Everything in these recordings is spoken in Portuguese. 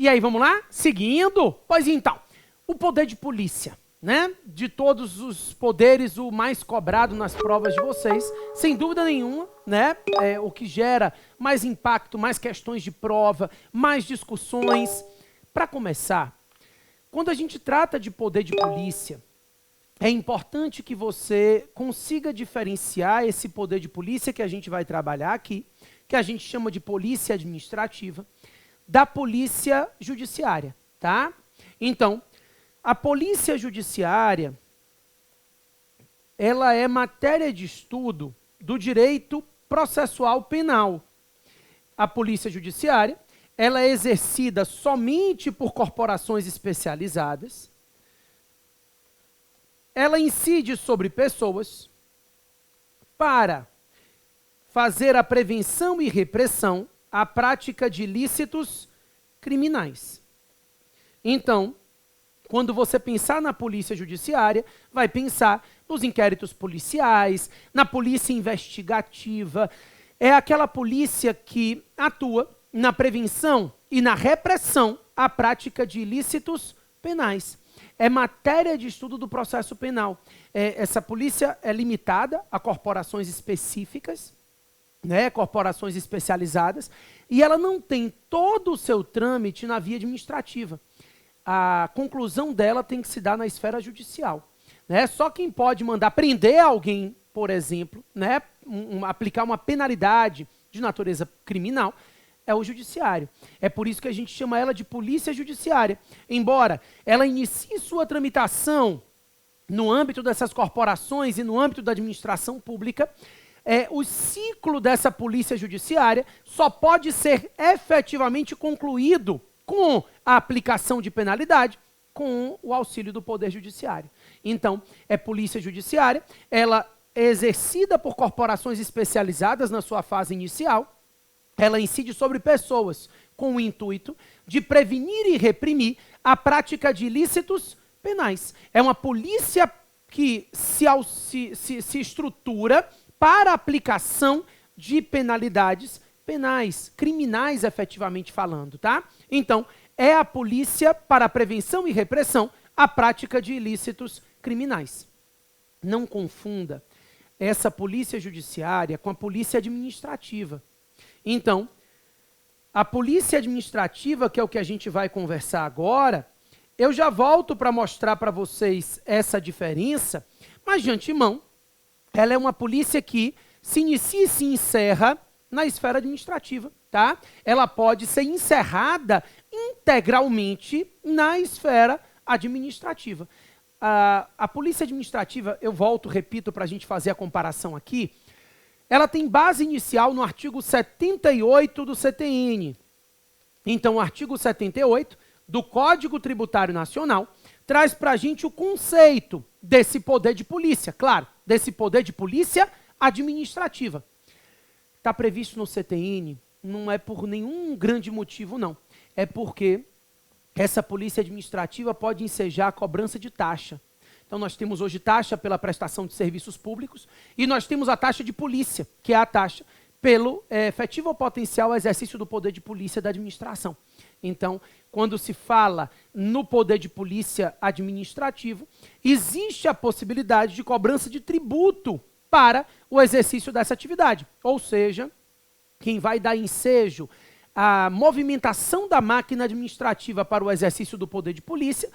E aí, vamos lá? Seguindo? Pois então, o poder de polícia, né? De todos os poderes, o mais cobrado nas provas de vocês, sem dúvida nenhuma, né? O que gera mais impacto, mais questões de prova, mais discussões. Para começar, quando a gente trata de poder de polícia, é importante que você consiga diferenciar esse poder de polícia que a gente vai trabalhar aqui, que a gente chama de polícia administrativa, da polícia judiciária, tá? Então, a polícia judiciária, ela é matéria de estudo do direito processual penal. A polícia judiciária, ela é exercida somente por corporações especializadas. Ela incide sobre pessoas para fazer a prevenção e repressão à prática de ilícitos criminais. Então, quando você pensar na polícia judiciária, vai pensar nos inquéritos policiais, na polícia investigativa. É aquela polícia que atua na prevenção e na repressão à prática de ilícitos penais. É matéria de estudo do processo penal. Essa polícia é limitada a corporações específicas, né, corporações especializadas, e ela não tem todo o seu trâmite na via administrativa. A conclusão dela tem que se dar na esfera judicial, né? Só quem pode mandar prender alguém, por exemplo, né, aplicar uma penalidade de natureza criminal, é o judiciário. É por isso que a gente chama ela de polícia judiciária. Embora ela inicie sua tramitação no âmbito dessas corporações e no âmbito da administração pública, o ciclo dessa polícia judiciária só pode ser efetivamente concluído com a aplicação de penalidade, com o auxílio do Poder Judiciário. Então, é polícia judiciária, ela é exercida por corporações especializadas na sua fase inicial, ela incide sobre pessoas com o intuito de prevenir e reprimir a prática de ilícitos penais. É uma polícia que se estrutura para a aplicação de penalidades penais, criminais efetivamente falando, tá? Então, é a polícia para a prevenção e repressão à prática de ilícitos criminais. Não confunda essa polícia judiciária com a polícia administrativa. Então, a polícia administrativa, que é o que a gente vai conversar agora, eu já volto para mostrar para vocês essa diferença, mas de antemão, ela é uma polícia que se inicia e se encerra na esfera administrativa, tá? Ela pode ser encerrada integralmente na esfera administrativa. A polícia administrativa, eu volto, repito, para a gente fazer a comparação aqui, ela tem base inicial no artigo 78 do CTN. Então, o artigo 78 do Código Tributário Nacional traz para a gente o conceito desse poder de polícia, claro, desse poder de polícia administrativa. Está previsto no CTN, não é por nenhum grande motivo, não. É porque essa polícia administrativa pode ensejar a cobrança de taxa. Então, nós temos hoje taxa pela prestação de serviços públicos e nós temos a taxa de polícia, que é a taxa pelo efetivo ou potencial exercício do poder de polícia da administração. Então, quando se fala no poder de polícia administrativo, existe a possibilidade de cobrança de tributo para o exercício dessa atividade. Ou seja, quem vai dar ensejo à movimentação da máquina administrativa para o exercício do poder de polícia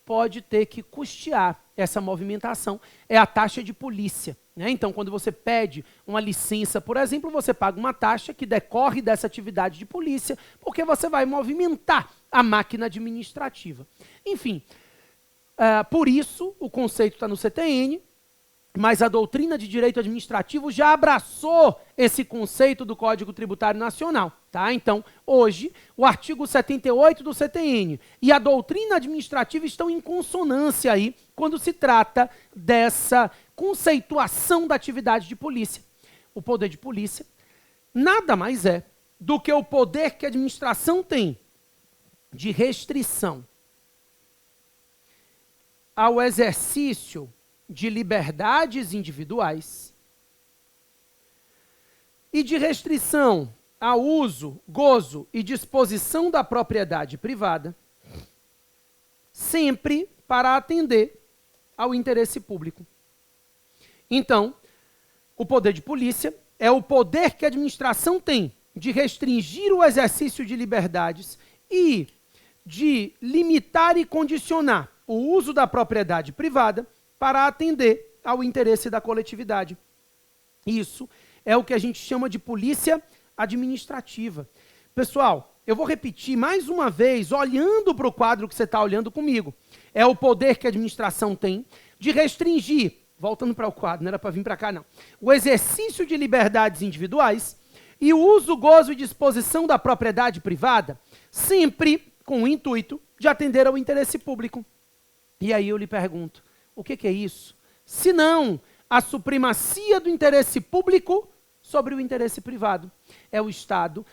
pode ter que custear essa movimentação, é a taxa de polícia, né? Então, quando você pede uma licença, por exemplo, você paga uma taxa que decorre dessa atividade de polícia, porque você vai movimentar a máquina administrativa. Enfim, por isso o conceito está no CTN, mas a doutrina de direito administrativo já abraçou esse conceito do Código Tributário Nacional, tá? Então, hoje, o artigo 78 do CTN e a doutrina administrativa estão em consonância aí quando se trata dessa conceituação da atividade de polícia. O poder de polícia nada mais é do que o poder que a administração tem de restrição ao exercício de liberdades individuais e de restrição ao uso, gozo e disposição da propriedade privada, sempre para atender ao interesse público. Então, o poder de polícia é o poder que a administração tem de restringir o exercício de liberdades e de limitar e condicionar o uso da propriedade privada para atender ao interesse da coletividade. Isso é o que a gente chama de polícia administrativa. Pessoal, eu vou repetir mais uma vez, olhando para o quadro que você está olhando comigo. É o poder que a administração tem de restringir, voltando para o quadro, não era para vir para cá não, o exercício de liberdades individuais e o uso, gozo e disposição da propriedade privada, sempre com o intuito de atender ao interesse público. E aí eu lhe pergunto, o que é isso? Se não a supremacia do interesse público sobre o interesse privado. É o Estado,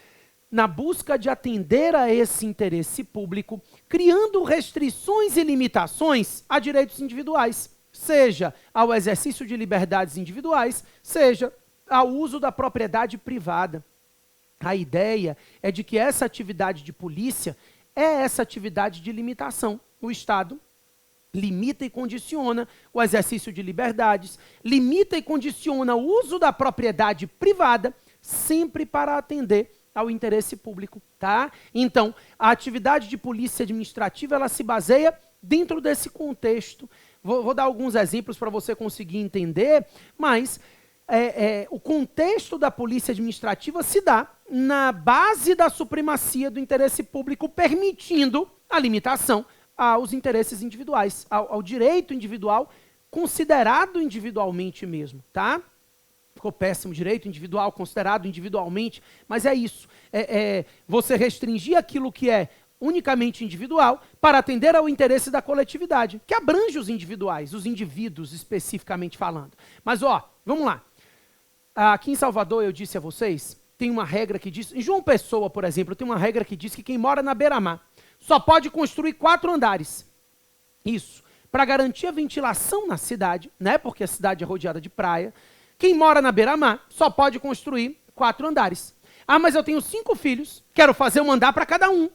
na busca de atender a esse interesse público, criando restrições e limitações a direitos individuais, seja ao exercício de liberdades individuais, seja ao uso da propriedade privada. A ideia é de que essa atividade de polícia é essa atividade de limitação. O Estado limita e condiciona o exercício de liberdades, limita e condiciona o uso da propriedade privada, sempre para atender ao interesse público, tá? Então, a atividade de polícia administrativa, ela se baseia dentro desse contexto. Vou dar alguns exemplos para você conseguir entender, mas o contexto da polícia administrativa se dá na base da supremacia do interesse público, permitindo a limitação aos interesses individuais, ao direito individual, considerado individualmente mesmo, tá? Ficou péssimo, direito individual, considerado individualmente, mas é isso. Você restringir aquilo que é unicamente individual para atender ao interesse da coletividade, que abrange os individuais, os indivíduos especificamente falando. Mas, ó, vamos lá. Aqui em Salvador, eu disse a vocês, tem uma regra que diz, em João Pessoa, por exemplo, tem uma regra que diz que quem mora na beira-mar só pode construir 4 andares. Isso, para garantir a ventilação na cidade, né? Porque a cidade é rodeada de praia. Quem mora na beira-mar só pode construir 4 andares. Ah, mas eu tenho 5 filhos, quero fazer um andar para cada um.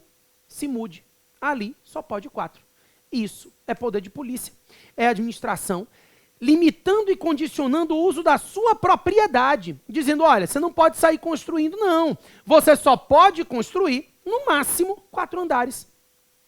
Se mude. Ali só pode 4. Isso é poder de polícia. É administração limitando e condicionando o uso da sua propriedade. Dizendo, olha, você não pode sair construindo, não. Você só pode construir, no máximo, 4 andares.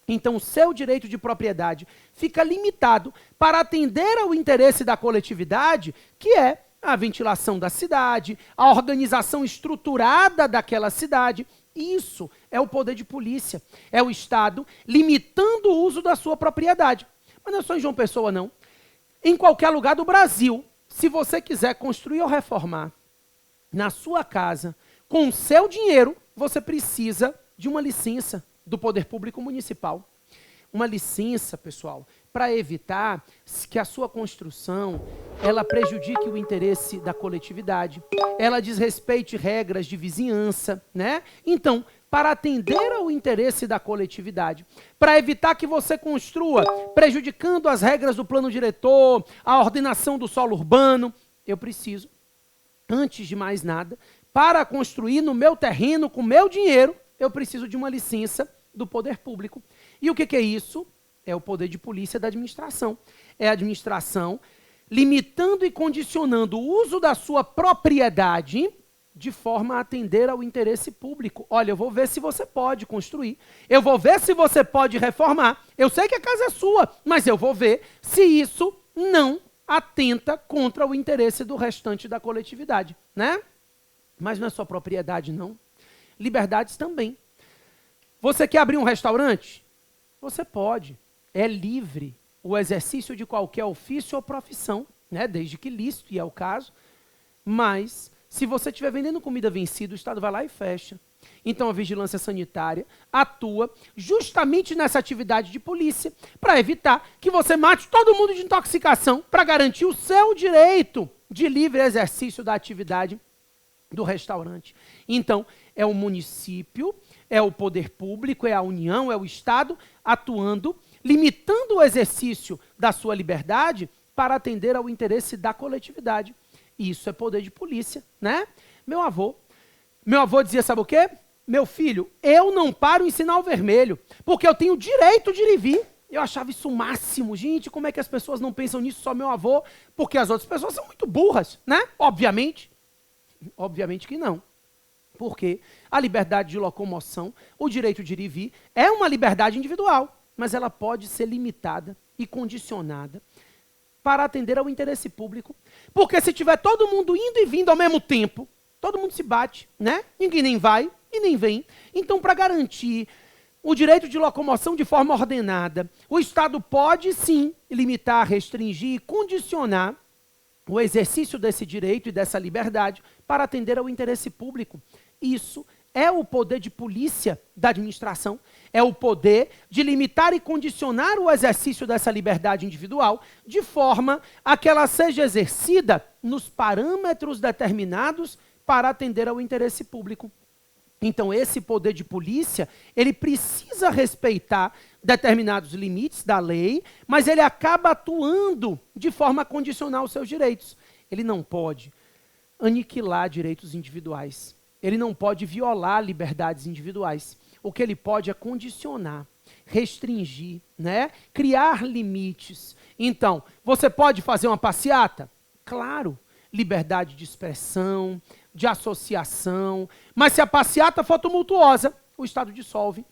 Então, o seu direito de propriedade fica limitado para atender ao interesse da coletividade, que é a ventilação da cidade, a organização estruturada daquela cidade. Isso é o poder de polícia. É o Estado limitando o uso da sua propriedade. Mas não é só em João Pessoa, não. Em qualquer lugar do Brasil, se você quiser construir ou reformar na sua casa, com o seu dinheiro, você precisa de uma licença do Poder Público Municipal. Uma licença, pessoal, para evitar que a sua construção ela prejudique o interesse da coletividade, ela desrespeite regras de vizinhança, né? Então, para atender ao interesse da coletividade, para evitar que você construa prejudicando as regras do plano diretor, a ordenação do solo urbano, eu preciso, antes de mais nada, para construir no meu terreno, com meu dinheiro, eu preciso de uma licença do poder público. E o que é isso? É o poder de polícia da administração. É a administração limitando e condicionando o uso da sua propriedade de forma a atender ao interesse público. Olha, eu vou ver se você pode construir, eu vou ver se você pode reformar, eu sei que a casa é sua, mas eu vou ver se isso não atenta contra o interesse do restante da coletividade, né? Mas não é só propriedade, não. Liberdades também. Você quer abrir um restaurante? Você pode. É livre o exercício de qualquer ofício ou profissão, né? Desde que lícito, e é o caso. Mas, se você estiver vendendo comida vencida, o Estado vai lá e fecha. Então, a vigilância sanitária atua justamente nessa atividade de polícia para evitar que você mate todo mundo de intoxicação, para garantir o seu direito de livre exercício da atividade do restaurante. Então, é o município, é o poder público, é a União, é o Estado atuando, limitando o exercício da sua liberdade para atender ao interesse da coletividade. Isso é poder de polícia, né? Meu avô Meu avô dizia, sabe o quê? Meu filho, eu não paro em sinal vermelho, porque eu tenho o direito de ir e vir. Eu achava isso o máximo. Gente, como é que as pessoas não pensam nisso, só meu avô? Porque as outras pessoas são muito burras, né? Obviamente. Obviamente que não. Porque a liberdade de locomoção, o direito de ir e vir, é uma liberdade individual, mas ela pode ser limitada e condicionada para atender ao interesse público. Porque se tiver todo mundo indo e vindo ao mesmo tempo, todo mundo se bate, né? Ninguém nem vai e nem vem. Então, para garantir o direito de locomoção de forma ordenada, o Estado pode sim limitar, restringir e condicionar o exercício desse direito e dessa liberdade para atender ao interesse público. Isso é o poder de polícia da administração, é o poder de limitar e condicionar o exercício dessa liberdade individual de forma a que ela seja exercida nos parâmetros determinados para atender ao interesse público. Então, esse poder de polícia, ele precisa respeitar determinados limites da lei, mas ele acaba atuando de forma a condicionar os seus direitos. Ele não pode aniquilar direitos individuais. Ele não pode violar liberdades individuais. O que ele pode é condicionar, restringir, né? Criar limites. Então, você pode fazer uma passeata? Claro, liberdade de expressão, de associação, mas se a passeata for tumultuosa, o Estado dissolve,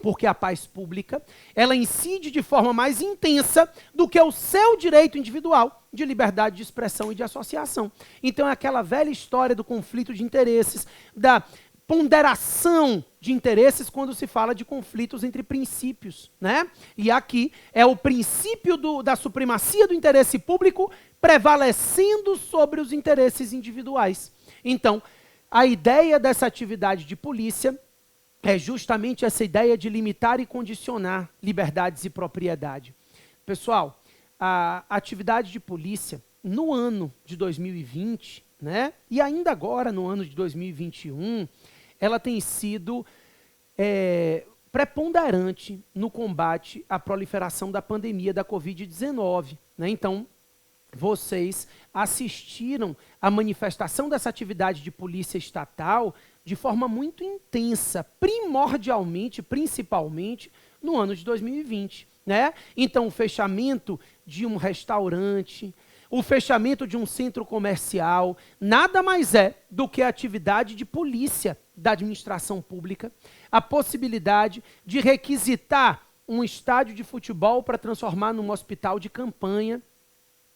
porque a paz pública, ela incide de forma mais intensa do que o seu direito individual de liberdade de expressão e de associação. Então é aquela velha história do conflito de interesses, da ponderação de interesses quando se fala de conflitos entre princípios, né? E aqui é o princípio da supremacia do interesse público prevalecendo sobre os interesses individuais. Então, a ideia dessa atividade de polícia é justamente essa ideia de limitar e condicionar liberdades e propriedade. Pessoal, a atividade de polícia no ano de 2020, né, e ainda agora no ano de 2021, ela tem sido preponderante no combate à proliferação da pandemia da Covid-19. Né? Então, vocês assistiram à manifestação dessa atividade de polícia estatal de forma muito intensa, primordialmente, principalmente, no ano de 2020. Né? Então, o fechamento de um restaurante, o fechamento de um centro comercial, nada mais é do que a atividade de polícia da administração pública, a possibilidade de requisitar um estádio de futebol para transformar num hospital de campanha.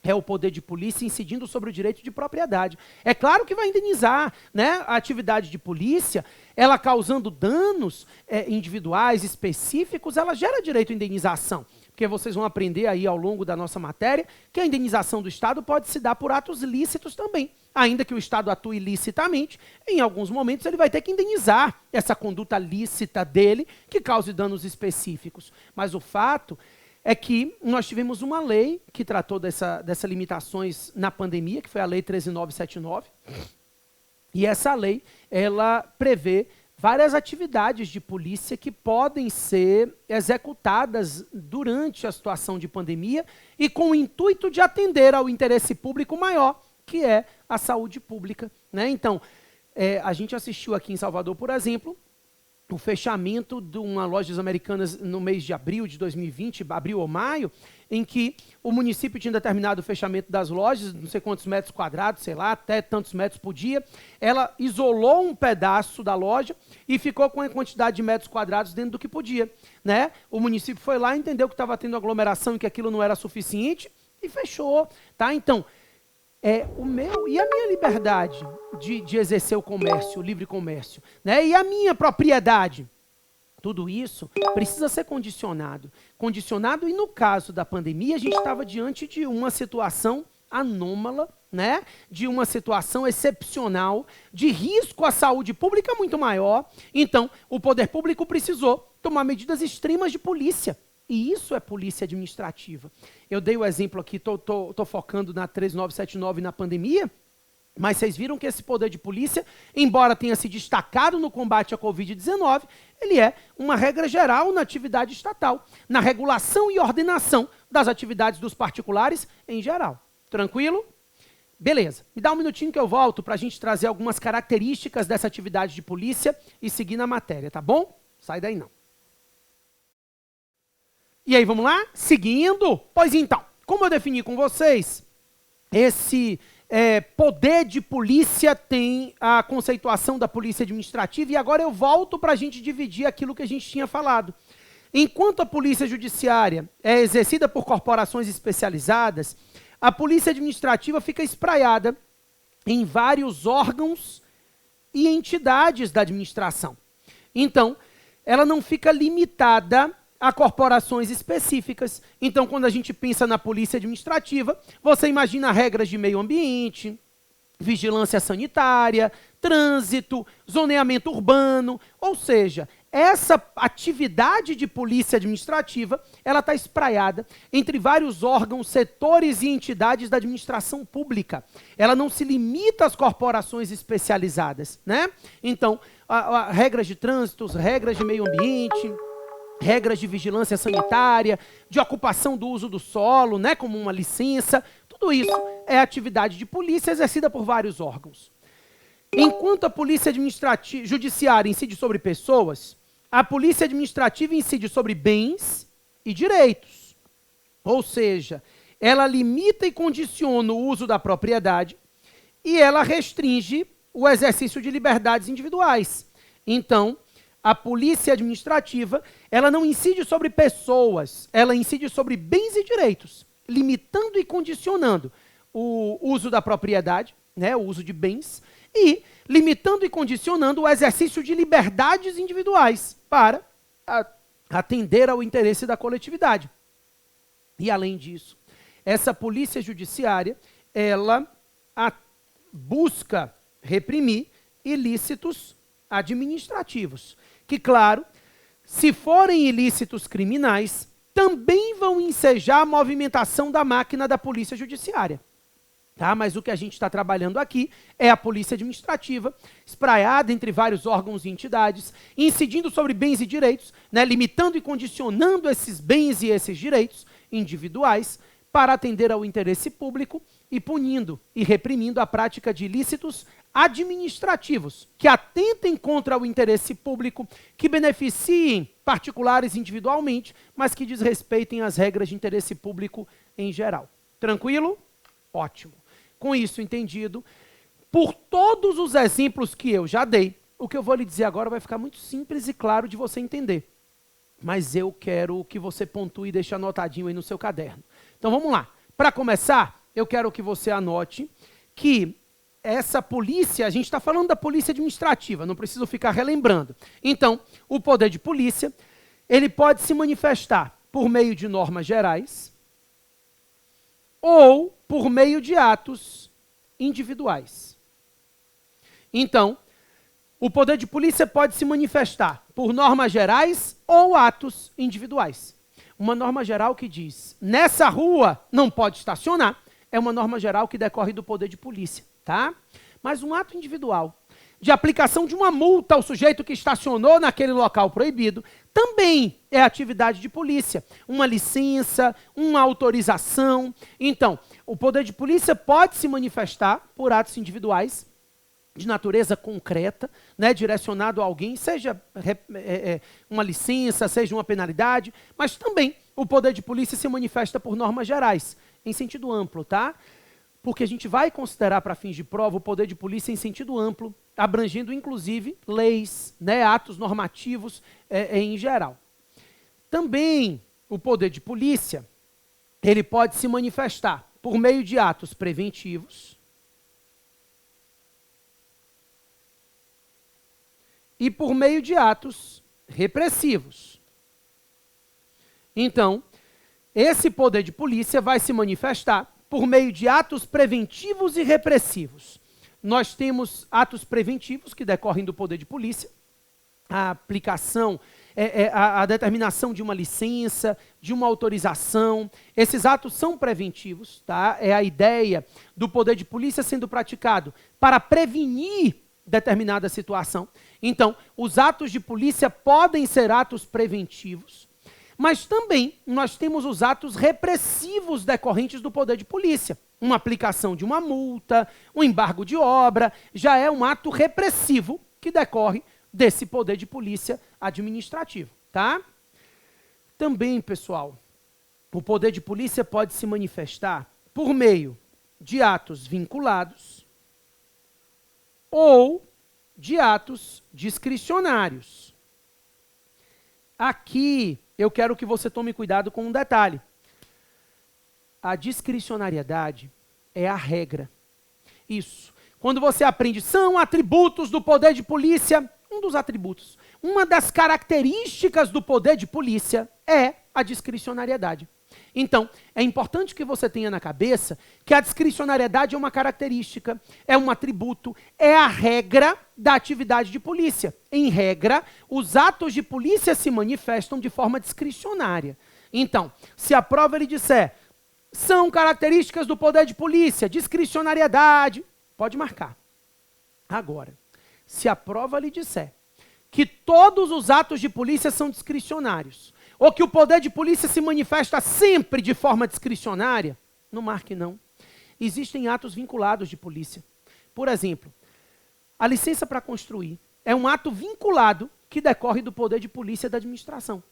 É o poder de polícia incidindo sobre o direito de propriedade. É claro que vai indenizar, né? A atividade de polícia, ela causando danos individuais, específicos, ela gera direito à indenização. Porque vocês vão aprender aí ao longo da nossa matéria que a indenização do Estado pode se dar por atos lícitos também. Ainda que o Estado atue licitamente, em alguns momentos ele vai ter que indenizar essa conduta lícita dele que cause danos específicos. Mas o fato é que nós tivemos uma lei que tratou dessas limitações na pandemia, que foi a Lei 13.979, e essa lei, ela prevê várias atividades de polícia que podem ser executadas durante a situação de pandemia e com o intuito de atender ao interesse público maior, que é a saúde pública. Né? Então, a gente assistiu aqui em Salvador, por exemplo, o fechamento de uma lojas americanas no mês de abril de 2020, abril ou maio, em que o município tinha determinado o fechamento das lojas, não sei quantos metros quadrados, sei lá, até tantos metros por dia. Ela isolou um pedaço da loja e ficou com a quantidade de metros quadrados dentro do que podia. Né? O município foi lá, entendeu que estava tendo aglomeração e que aquilo não era suficiente e fechou. Tá? Então, o meu e a minha liberdade de exercer o comércio, o livre comércio, né? E a minha propriedade, tudo isso precisa ser condicionado. Condicionado, e no caso da pandemia, a gente estava diante de uma situação anômala, né? De uma situação excepcional, de risco à saúde pública muito maior. Então, o poder público precisou tomar medidas extremas de polícia. E isso é polícia administrativa. Eu dei o exemplo aqui, estou focando na 13.979 na pandemia, mas vocês viram que esse poder de polícia, embora tenha se destacado no combate à Covid-19, ele é uma regra geral na atividade estatal, na regulação e ordenação das atividades dos particulares em geral. Tranquilo? Beleza, me dá um minutinho que eu volto para a gente trazer algumas características dessa atividade de polícia e seguir na matéria, tá bom? Sai daí não. E aí, vamos lá? Seguindo? Pois então, como eu defini com vocês, esse poder de polícia tem a conceituação da polícia administrativa e agora eu volto para a gente dividir aquilo que a gente tinha falado. Enquanto a polícia judiciária é exercida por corporações especializadas, a polícia administrativa fica espraiada em vários órgãos e entidades da administração. Então, ela não fica limitada a corporações específicas. Então, quando a gente pensa na polícia administrativa, você imagina regras de meio ambiente, vigilância sanitária, trânsito, zoneamento urbano, ou seja, essa atividade de polícia administrativa, ela está espraiada entre vários órgãos, setores e entidades da administração pública. Ela não se limita às corporações especializadas, né? Então, regras de trânsito, regras de meio ambiente, regras de vigilância sanitária, de ocupação do uso do solo, né, como uma licença, tudo isso é atividade de polícia exercida por vários órgãos. Enquanto a polícia judiciária incide sobre pessoas, a polícia administrativa incide sobre bens e direitos. Ou seja, ela limita e condiciona o uso da propriedade e ela restringe o exercício de liberdades individuais. Então, a polícia administrativa, ela não incide sobre pessoas, ela incide sobre bens e direitos, limitando e condicionando o uso da propriedade, né, o uso de bens, e limitando e condicionando o exercício de liberdades individuais para atender ao interesse da coletividade. E, além disso, essa polícia judiciária, ela busca reprimir ilícitos administrativos, que, claro, se forem ilícitos criminais, também vão ensejar a movimentação da máquina da polícia judiciária. Tá? Mas o que a gente está trabalhando aqui é a polícia administrativa, espraiada entre vários órgãos e entidades, incidindo sobre bens e direitos, né, limitando e condicionando esses bens e esses direitos individuais para atender ao interesse público e punindo e reprimindo a prática de ilícitos administrativos que atentem contra o interesse público, que beneficiem particulares individualmente, mas que desrespeitem as regras de interesse público em geral. Tranquilo? Ótimo. Com isso entendido, por todos os exemplos que eu já dei, o que eu vou lhe dizer agora vai ficar muito simples e claro de você entender. Mas eu quero que você pontue e deixe anotadinho aí no seu caderno. Então vamos lá. Para começar, eu quero que você anote que essa polícia, a gente está falando da polícia administrativa, não preciso ficar relembrando. Então, o poder de polícia, ele pode se manifestar por meio de normas gerais ou por meio de atos individuais. Então, o poder de polícia pode se manifestar por normas gerais ou atos individuais. Uma norma geral que diz, nessa rua não pode estacionar, é uma norma geral que decorre do poder de polícia, tá? Mas um ato individual de aplicação de uma multa ao sujeito que estacionou naquele local proibido também é atividade de polícia. Uma licença, uma autorização. Então, o poder de polícia pode se manifestar por atos individuais de natureza concreta, né, direcionado a alguém, seja uma licença, seja uma penalidade, mas também o poder de polícia se manifesta por normas gerais, em sentido amplo, tá? Porque a gente vai considerar para fins de prova o poder de polícia em sentido amplo, abrangendo inclusive leis, né, atos normativos em geral. Também o poder de polícia, ele pode se manifestar por meio de atos preventivos e por meio de atos repressivos. Então, esse poder de polícia vai se manifestar por meio de atos preventivos e repressivos. Nós temos atos preventivos que decorrem do poder de polícia, a aplicação, a determinação de uma licença, de uma autorização. Esses atos são preventivos, tá? É a ideia do poder de polícia sendo praticado para prevenir determinada situação. Então, os atos de polícia podem ser atos preventivos, mas também nós temos os atos repressivos decorrentes do poder de polícia. uma aplicação de uma multa, um embargo de obra, já é um ato repressivo que decorre desse poder de polícia administrativo, tá? Também, pessoal, o poder de polícia pode se manifestar por meio de atos vinculados ou de atos discricionários. Aqui, eu quero que você tome cuidado com um detalhe. A discricionariedade é a regra. Isso. Quando você aprende, são atributos do poder de polícia, um dos atributos, uma das características do poder de polícia é a discricionariedade. Então, é importante que você tenha na cabeça que a discricionariedade é uma característica, é um atributo, é a regra da atividade de polícia. Em regra, os atos de polícia se manifestam de forma discricionária. Então, se a prova ele disser, são características do poder de polícia, discricionariedade, pode marcar. Agora, se a prova lhe disser que todos os atos de polícia são discricionários, ou que o poder de polícia se manifesta sempre de forma discricionária, não marque não. Existem atos vinculados de polícia. Por exemplo, a licença para construir é um ato vinculado que decorre do poder de polícia da administração.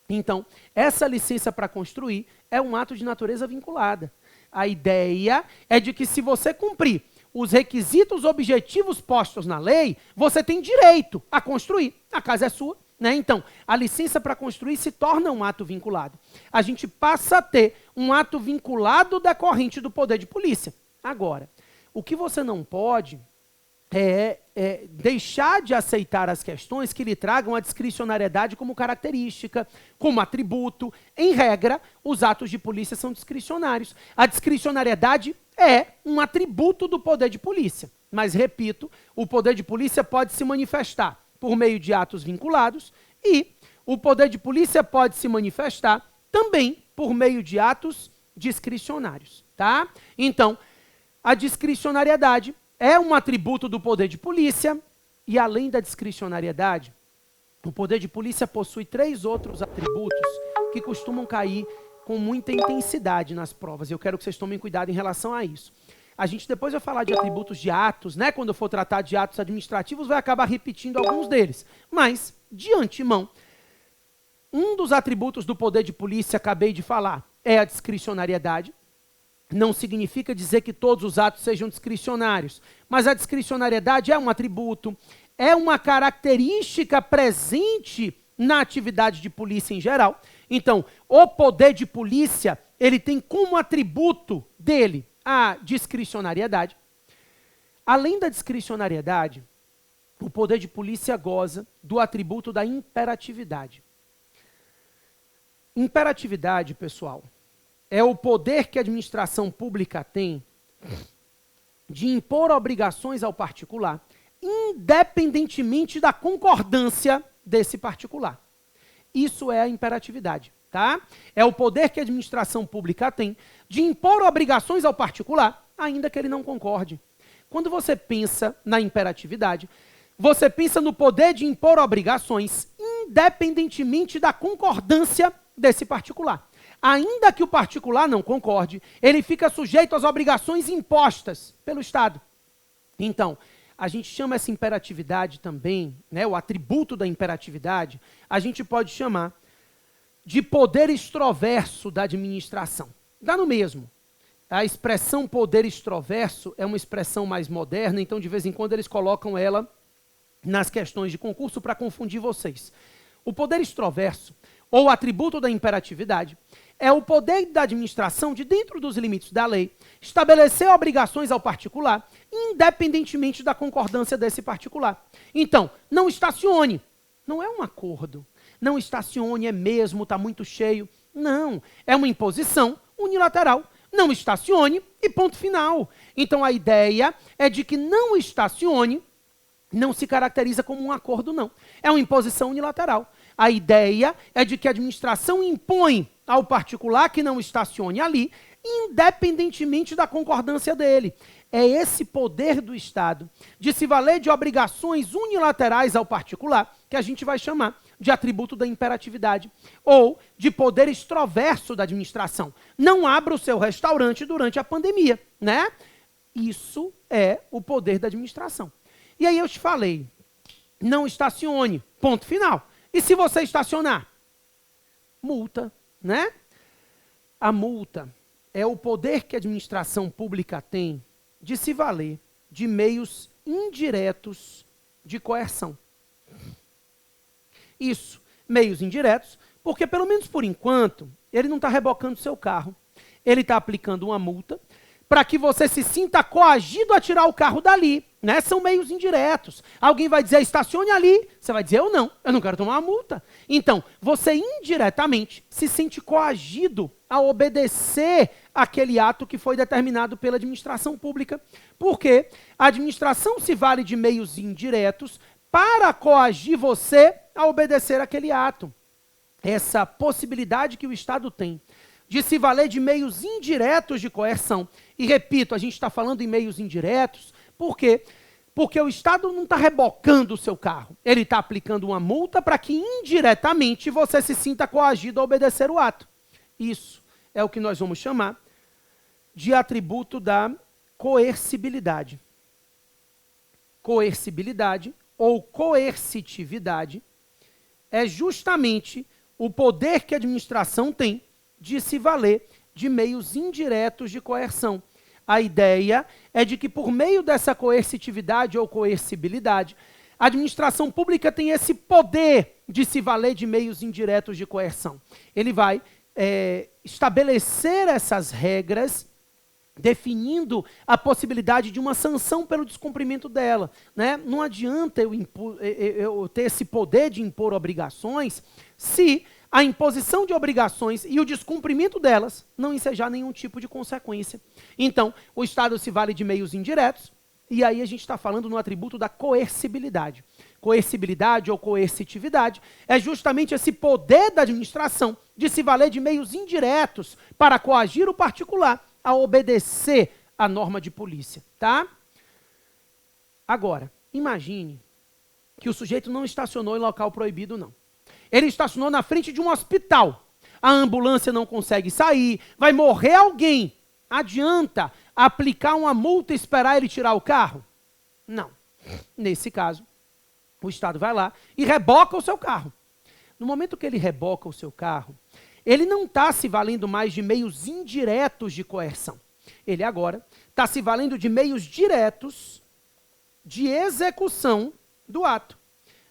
Então, essa licença para construir é um ato de natureza vinculada. A ideia é de que se você cumprir os requisitos objetivos postos na lei, você tem direito a construir. A casa é sua, né? Então, a licença para construir se torna um ato vinculado. A gente passa a ter um ato vinculado decorrente do poder de polícia. Agora, o que você não pode é deixar de aceitar as questões que lhe tragam a discricionariedade como característica, como atributo. Em regra, os atos de polícia são discricionários. A discricionariedade é um atributo do poder de polícia. Mas, repito, o poder de polícia pode se manifestar por meio de atos vinculados e o poder de polícia pode se manifestar também por meio de atos discricionários, tá? Então, a discricionariedade é um atributo do poder de polícia e, além da discricionariedade, o poder de polícia possui 3 outros atributos que costumam cair com muita intensidade nas provas. Eu quero que vocês tomem cuidado em relação a isso. A gente depois vai falar de atributos de atos, né? Quando eu for tratar de atos administrativos, vai acabar repetindo alguns deles. Mas, de antemão, um dos atributos do poder de polícia, acabei de falar, é a discricionariedade. Não significa dizer que todos os atos sejam discricionários, mas a discricionariedade é um atributo, é uma característica presente na atividade de polícia em geral. Então, o poder de polícia, ele tem como atributo dele a discricionariedade. Além da discricionariedade, o poder de polícia goza do atributo da imperatividade. Imperatividade, pessoal, é o poder que a administração pública tem de impor obrigações ao particular, independentemente da concordância desse particular. Isso é a imperatividade, tá? É o poder que a administração pública tem de impor obrigações ao particular, ainda que ele não concorde. Quando você pensa na imperatividade, você pensa no poder de impor obrigações, independentemente da concordância desse particular. Ainda que o particular não concorde, ele fica sujeito às obrigações impostas pelo Estado. Então, a gente chama essa imperatividade também, né, o atributo da imperatividade, a gente pode chamar de poder extroverso da administração. Dá no mesmo. A expressão poder extroverso é uma expressão mais moderna, então de vez em quando eles colocam ela nas questões de concurso para confundir vocês. O poder extroverso, ou atributo da imperatividade, é o poder da administração de, dentro dos limites da lei, estabelecer obrigações ao particular, independentemente da concordância desse particular. Então, não estacione. Não é um acordo. Não estacione, é mesmo, está muito cheio. Não, é uma imposição unilateral. Não estacione e ponto final. Então, a ideia é de que não estacione não se caracteriza como um acordo, não. É uma imposição unilateral. A ideia é de que a administração impõe ao particular que não estacione ali, independentemente da concordância dele. É esse poder do Estado de se valer de obrigações unilaterais ao particular que a gente vai chamar de atributo da imperatividade ou de poder extroverso da administração. Não abra o seu restaurante durante a pandemia, né? Isso é o poder da administração. E aí eu te falei, não estacione, ponto final. E se você estacionar? Multa, né? A multa é o poder que a administração pública tem de se valer de meios indiretos de coerção. Isso, meios indiretos, porque pelo menos por enquanto, ele não está rebocando seu carro. Ele está aplicando uma multa para que você se sinta coagido a tirar o carro dali, né? São meios indiretos. Alguém vai dizer, estacione ali. Você vai dizer, eu não quero tomar uma multa. Então, você indiretamente se sente coagido a obedecer aquele ato que foi determinado pela administração pública. Porque a administração se vale de meios indiretos para coagir você a obedecer aquele ato. Essa possibilidade que o Estado tem de se valer de meios indiretos de coerção. E repito, a gente está falando em meios indiretos, por quê? Porque o Estado não está rebocando o seu carro. Ele está aplicando uma multa para que indiretamente você se sinta coagido a obedecer o ato. Isso é o que nós vamos chamar de atributo da coercibilidade. Coercibilidade ou coercitividade é justamente o poder que a administração tem de se valer de meios indiretos de coerção. A ideia é de que por meio dessa coercitividade ou coercibilidade, a administração pública tem esse poder de se valer de meios indiretos de coerção. Ele vai estabelecer essas regras, definindo a possibilidade de uma sanção pelo descumprimento dela, né? Não adianta eu ter esse poder de impor obrigações se a imposição de obrigações e o descumprimento delas não ensejar nenhum tipo de consequência. Então, o Estado se vale de meios indiretos, e aí a gente está falando no atributo da coercibilidade. Coercibilidade ou coercitividade é justamente esse poder da administração de se valer de meios indiretos para coagir o particular a obedecer a norma de polícia, tá? Agora, imagine que o sujeito não estacionou em local proibido, não. Ele estacionou na frente de um hospital. A ambulância não consegue sair, vai morrer alguém. Adianta aplicar uma multa e esperar ele tirar o carro? Não. Nesse caso, o Estado vai lá e reboca o seu carro. No momento que ele reboca o seu carro, ele não está se valendo mais de meios indiretos de coerção. Ele agora está se valendo de meios diretos de execução do ato.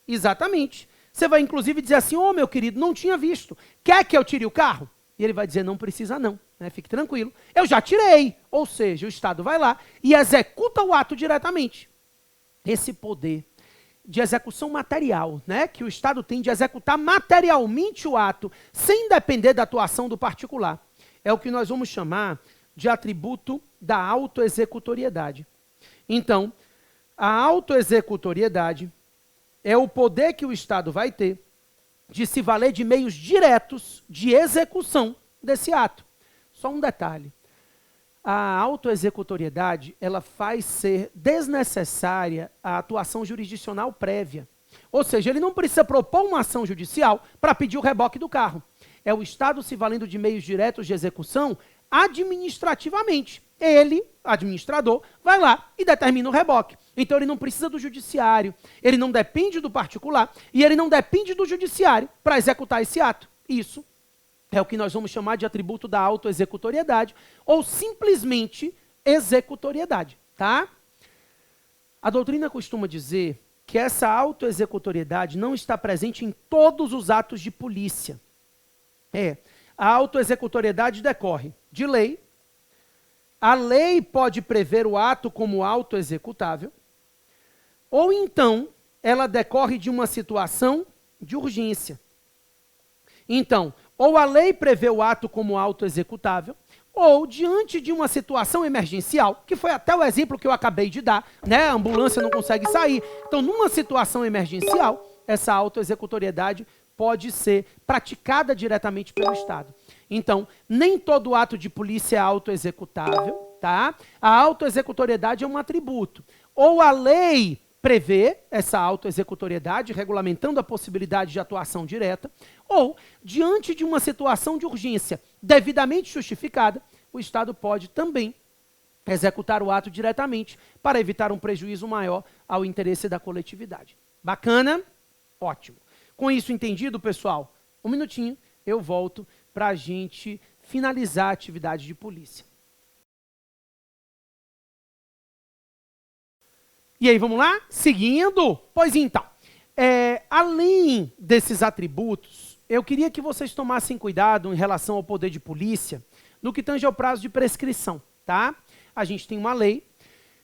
Exatamente. Você vai inclusive dizer assim, meu querido, não tinha visto. Quer que eu tire o carro? E ele vai dizer, não precisa não, né? Fique tranquilo. Eu já tirei. Ou seja, o Estado vai lá e executa o ato diretamente. Esse poder de execução material, né, que o Estado tem de executar materialmente o ato, sem depender da atuação do particular, é o que nós vamos chamar de atributo da autoexecutoriedade. Então, a autoexecutoriedade é o poder que o Estado vai ter de se valer de meios diretos de execução desse ato. Só um detalhe. A autoexecutoriedade, ela faz ser desnecessária a atuação jurisdicional prévia. Ou seja, ele não precisa propor uma ação judicial para pedir o reboque do carro. É o Estado se valendo de meios diretos de execução administrativamente. Ele, administrador, vai lá e determina o reboque. Então ele não precisa do judiciário, ele não depende do particular e ele não depende do judiciário para executar esse ato. Isso é o que nós vamos chamar de atributo da autoexecutoriedade ou simplesmente executoriedade, tá? A doutrina costuma dizer que essa autoexecutoriedade não está presente em todos os atos de polícia. A autoexecutoriedade decorre de lei. A lei pode prever o ato como autoexecutável, ou então ela decorre de uma situação de urgência. Então, ou a lei prevê o ato como autoexecutável, ou diante de uma situação emergencial, que foi até o exemplo que eu acabei de dar, né? A ambulância não consegue sair. Então, numa situação emergencial, essa autoexecutoriedade pode ser praticada diretamente pelo Estado. Então, nem todo ato de polícia é autoexecutável, tá? A autoexecutoriedade é um atributo. Ou a lei prevê essa autoexecutoriedade, regulamentando a possibilidade de atuação direta, ou, diante de uma situação de urgência devidamente justificada, o Estado pode também executar o ato diretamente para evitar um prejuízo maior ao interesse da coletividade. Bacana? Ótimo. Com isso entendido, pessoal, um minutinho, eu volto para a gente finalizar a atividade de polícia. E aí, vamos lá? Seguindo? Pois então, além desses atributos, eu queria que vocês tomassem cuidado em relação ao poder de polícia no que tange ao prazo de prescrição, tá? A gente tem uma lei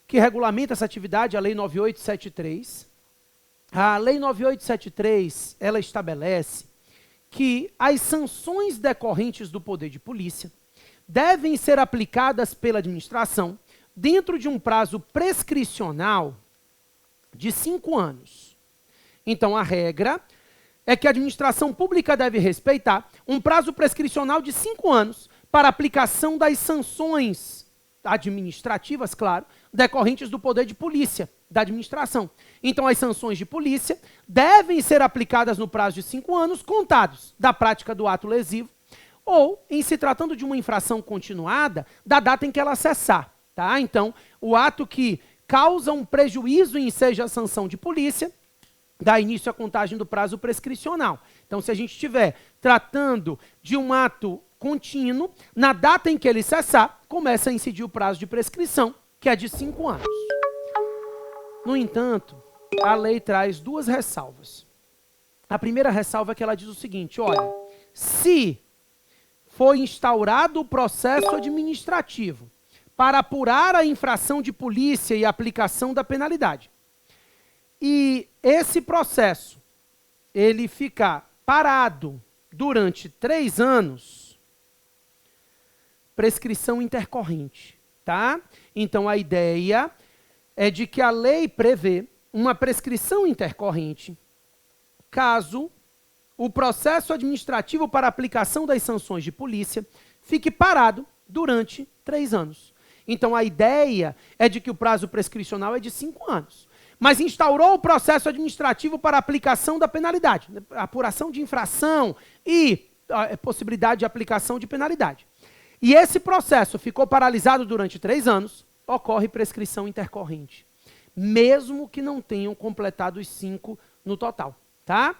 que regulamenta essa atividade, a Lei 9873. A Lei 9873, ela estabelece que as sanções decorrentes do poder de polícia devem ser aplicadas pela administração dentro de um prazo prescricional de 5 anos. Então, a regra é que a administração pública deve respeitar um prazo prescricional de 5 anos para aplicação das sanções administrativas, claro, decorrentes do poder de polícia da administração. Então, as sanções de polícia devem ser aplicadas no prazo de 5 anos, contados da prática do ato lesivo, ou, em se tratando de uma infração continuada, da data em que ela cessar. Tá? Então, o ato que causa um prejuízo e enseja a sanção de polícia, dá início à contagem do prazo prescricional. Então, se a gente estiver tratando de um ato contínuo, na data em que ele cessar, começa a incidir o prazo de prescrição, que é de 5 anos. No entanto, a lei traz 2 ressalvas. A primeira ressalva é que ela diz o seguinte, olha, se foi instaurado o processo administrativo para apurar a infração de polícia e a aplicação da penalidade, e esse processo, ele ficar parado durante 3 anos, prescrição intercorrente, tá? Então, a ideia é de que a lei prevê uma prescrição intercorrente caso o processo administrativo para aplicação das sanções de polícia fique parado durante 3 anos. Então, a ideia é de que o prazo prescricional é de 5 anos. Mas instaurou o processo administrativo para aplicação da penalidade, apuração de infração e a possibilidade de aplicação de penalidade. E esse processo ficou paralisado durante 3 anos, ocorre prescrição intercorrente, mesmo que não tenham completado os 5 no total, tá?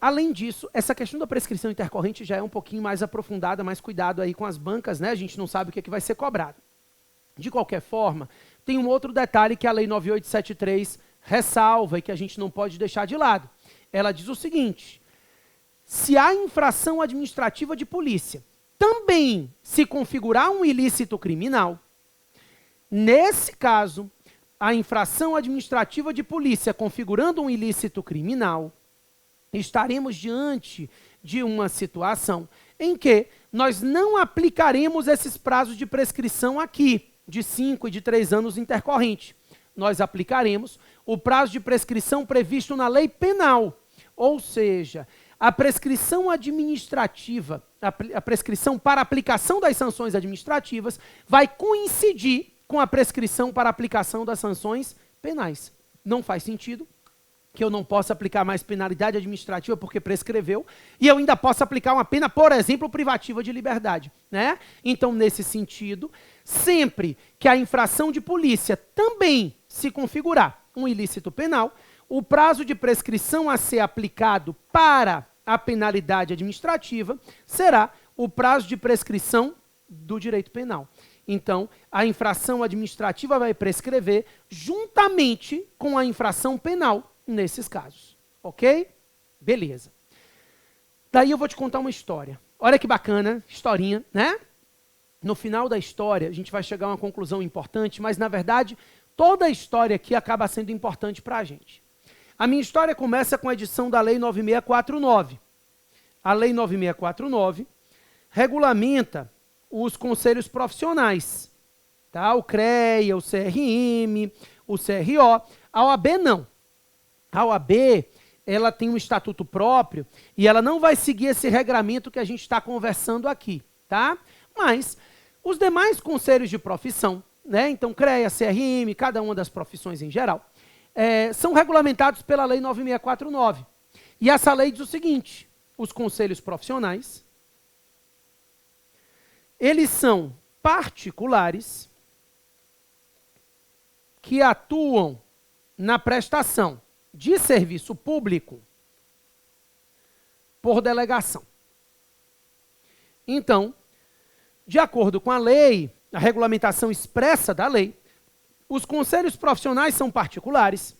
Além disso, essa questão da prescrição intercorrente já é um pouquinho mais aprofundada, mais cuidado aí com as bancas, né? A gente não sabe o que é que vai ser cobrado. De qualquer forma, tem um outro detalhe que a Lei 9873 ressalva e que a gente não pode deixar de lado. Ela diz o seguinte, se a infração administrativa de polícia também se configurar um ilícito criminal, nesse caso, a infração administrativa de polícia configurando um ilícito criminal, estaremos diante de uma situação em que nós não aplicaremos esses prazos de prescrição aqui, de 5 e de 3 anos intercorrente. Nós aplicaremos o prazo de prescrição previsto na lei penal, ou seja, a prescrição administrativa, a prescrição para aplicação das sanções administrativas vai coincidir com a prescrição para aplicação das sanções penais. Não faz sentido que eu não possa aplicar mais penalidade administrativa porque prescreveu, e eu ainda posso aplicar uma pena, por exemplo, privativa de liberdade, né? Então, nesse sentido, sempre que a infração de polícia também se configurar um ilícito penal, o prazo de prescrição a ser aplicado para a penalidade administrativa será o prazo de prescrição do direito penal. Então, a infração administrativa vai prescrever juntamente com a infração penal nesses casos, ok? Beleza. Daí eu vou te contar uma história. Olha que bacana, historinha, né? No final da história, a gente vai chegar a uma conclusão importante, mas, na verdade, toda a história aqui acaba sendo importante para a gente. A minha história começa com a edição da Lei 9649. A Lei 9649 regulamenta os conselhos profissionais, tá? O CREA, o CRM, o CRO. A OAB não. A OAB, ela tem um estatuto próprio e ela não vai seguir esse regramento que a gente está conversando aqui, tá? Mas os demais conselhos de profissão, né? Então CREA, CRM, cada uma das profissões em geral, são regulamentados pela Lei 9649. E essa lei diz o seguinte: os conselhos profissionais, eles são particulares que atuam na prestação de serviço público por delegação. Então, de acordo com a lei, a regulamentação expressa da lei, os conselhos profissionais são particulares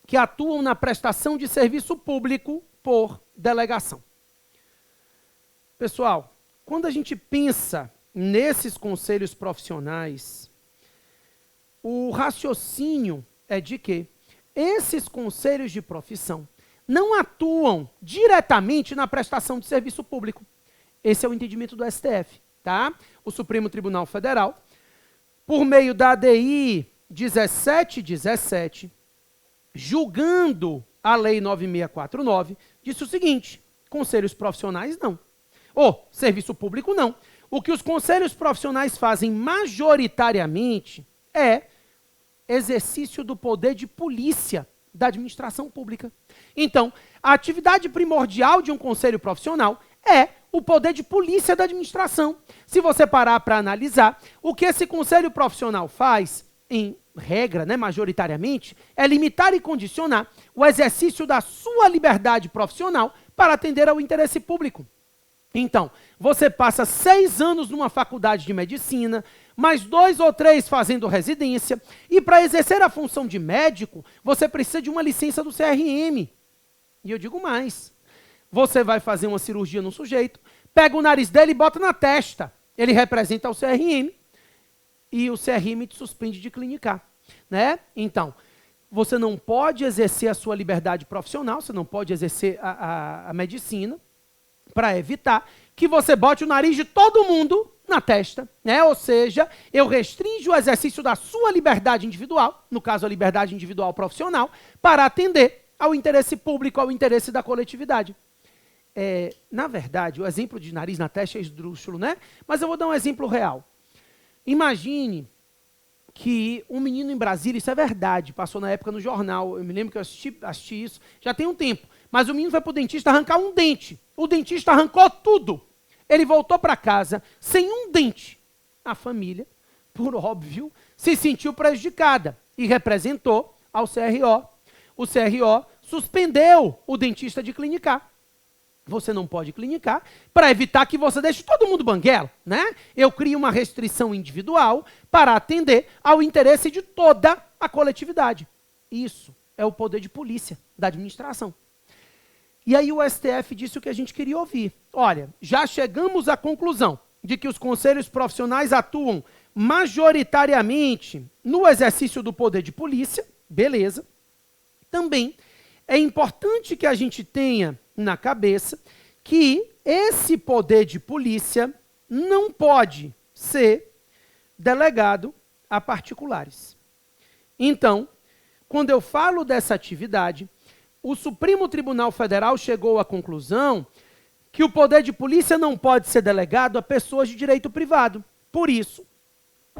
que atuam na prestação de serviço público por delegação. Pessoal, quando a gente pensa nesses conselhos profissionais, o raciocínio é de que esses conselhos de profissão não atuam diretamente na prestação de serviço público. Esse é o entendimento do STF, tá? O Supremo Tribunal Federal, por meio da ADI 1717, julgando a Lei 9649, disse o seguinte: conselhos profissionais não. Ou serviço público não. O que os conselhos profissionais fazem majoritariamente é exercício do poder de polícia da administração pública. Então, a atividade primordial de um conselho profissional é o poder de polícia da administração. Se você parar para analisar, o que esse conselho profissional faz, em regra, né, majoritariamente, é limitar e condicionar o exercício da sua liberdade profissional para atender ao interesse público. Então, você passa 6 anos numa faculdade de medicina, mais 2 ou 3 fazendo residência, e para exercer a função de médico, você precisa de uma licença do CRM. E eu digo mais: você vai fazer uma cirurgia no sujeito, pega o nariz dele e bota na testa. Ele representa o CRM, e o CRM te suspende de clinicar, né? Então, você não pode exercer a sua liberdade profissional, você não pode exercer a medicina, para evitar que você bote o nariz de todo mundo na testa, né? Ou seja, eu restringo o exercício da sua liberdade individual, no caso a liberdade individual profissional, para atender ao interesse público, ao interesse da coletividade. Na verdade, o exemplo de nariz na testa é esdrúxulo, né? Mas eu vou dar um exemplo real. Imagine que um menino em Brasília, isso é verdade, passou na época no jornal, eu me lembro que eu assisti isso, já tem um tempo, mas o menino foi para o dentista arrancar um dente. O dentista arrancou tudo. Ele voltou para casa sem um dente. A família, por óbvio, se sentiu prejudicada e representou ao CRO. O CRO suspendeu o dentista de clinicar. Você não pode clinicar para evitar que você deixe todo mundo banguela, né? Eu crio uma restrição individual para atender ao interesse de toda a coletividade. Isso é o poder de polícia da administração. E aí o STF disse o que a gente queria ouvir. Olha, já chegamos à conclusão de que os conselhos profissionais atuam majoritariamente no exercício do poder de polícia, beleza. Também é importante que a gente tenha na cabeça que esse poder de polícia não pode ser delegado a particulares. Então, quando eu falo dessa atividade, o Supremo Tribunal Federal chegou à conclusão que o poder de polícia não pode ser delegado a pessoas de direito privado. Por isso,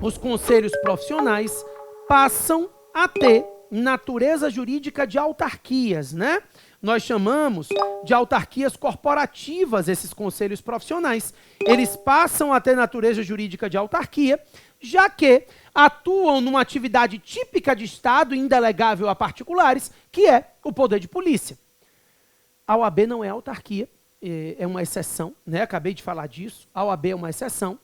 os conselhos profissionais passam a ter natureza jurídica de autarquias, né? Nós chamamos de autarquias corporativas esses conselhos profissionais. Eles passam a ter natureza jurídica de autarquia, já que atuam numa atividade típica de Estado, indelegável a particulares, que é o poder de polícia. A OAB não é autarquia, é uma exceção, né? Acabei de falar disso. A OAB é uma exceção,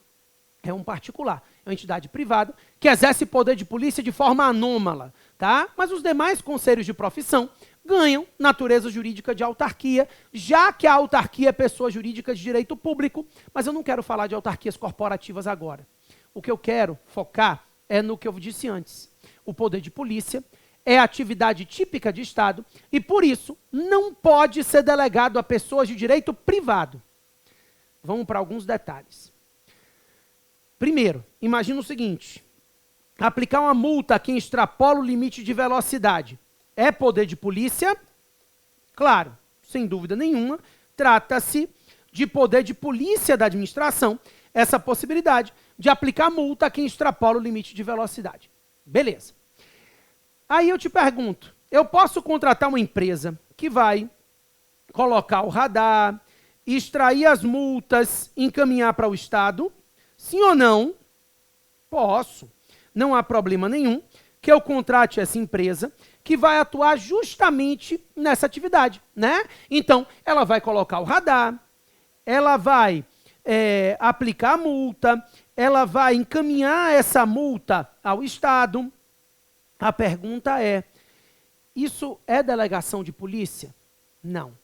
é um particular, é uma entidade privada que exerce poder de polícia de forma anômala, tá? Mas os demais conselhos de profissão ganham natureza jurídica de autarquia, já que a autarquia é pessoa jurídica de direito público, mas eu não quero falar de autarquias corporativas agora. O que eu quero focar é no que eu disse antes. O poder de polícia é atividade típica de Estado e, por isso, não pode ser delegado a pessoas de direito privado. Vamos para alguns detalhes. Primeiro, imagina o seguinte: aplicar uma multa a quem extrapola o limite de velocidade é poder de polícia? Claro, sem dúvida nenhuma, trata-se de poder de polícia da administração, essa possibilidade de aplicar multa a quem extrapola o limite de velocidade. Beleza. Aí eu te pergunto, eu posso contratar uma empresa que vai colocar o radar, extrair as multas, encaminhar para o Estado? Sim ou não? Posso. Não há problema nenhum que eu contrate essa empresa que vai atuar justamente nessa atividade, né? Então, ela vai colocar o radar, ela vai aplicar a multa, ela vai encaminhar essa multa ao Estado. A pergunta é, isso é delegação de polícia? Não.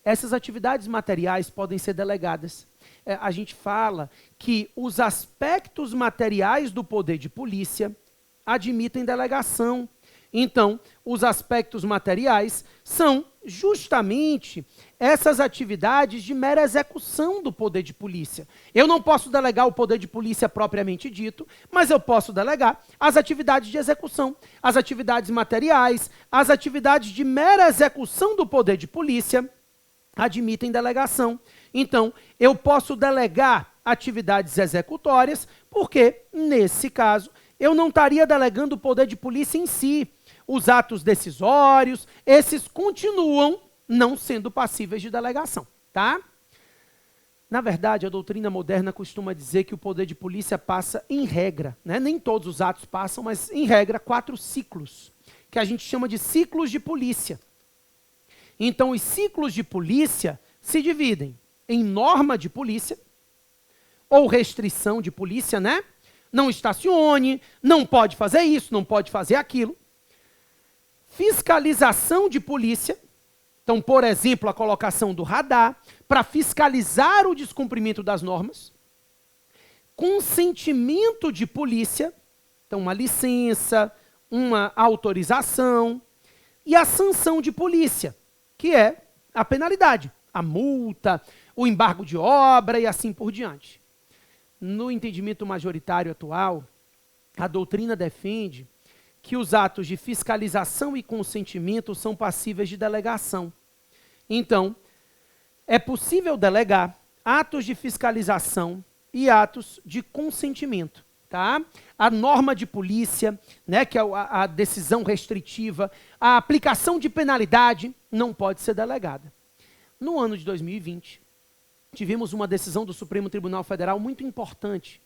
Essas atividades materiais podem ser delegadas. A gente fala que os aspectos materiais do poder de polícia admitem delegação. Então, os aspectos materiais são justamente essas atividades de mera execução do poder de polícia. Eu não posso delegar o poder de polícia propriamente dito, mas eu posso delegar as atividades de execução, as atividades materiais, as atividades de mera execução do poder de polícia admitem delegação. Então, eu posso delegar atividades executórias, porque, nesse caso, eu não estaria delegando o poder de polícia em si. Os atos decisórios, esses continuam não sendo passíveis de delegação, tá? Na verdade, a doutrina moderna costuma dizer que o poder de polícia passa em regra, né? Nem todos os atos passam, mas em regra 4 ciclos, que a gente chama de ciclos de polícia. Então, os ciclos de polícia se dividem em norma de polícia, ou restrição de polícia, né? Não estacione, não pode fazer isso, não pode fazer aquilo. Fiscalização de polícia, então, por exemplo, a colocação do radar, para fiscalizar o descumprimento das normas. Consentimento de polícia, então uma licença, uma autorização. E a sanção de polícia, que é a penalidade, a multa, o embargo de obra e assim por diante. No entendimento majoritário atual, a doutrina defende que os atos de fiscalização e consentimento são passíveis de delegação. Então, é possível delegar atos de fiscalização e atos de consentimento, tá? A norma de polícia, né, que é a decisão restritiva, a aplicação de penalidade não pode ser delegada. No ano de 2020, tivemos uma decisão do Supremo Tribunal Federal muito importante,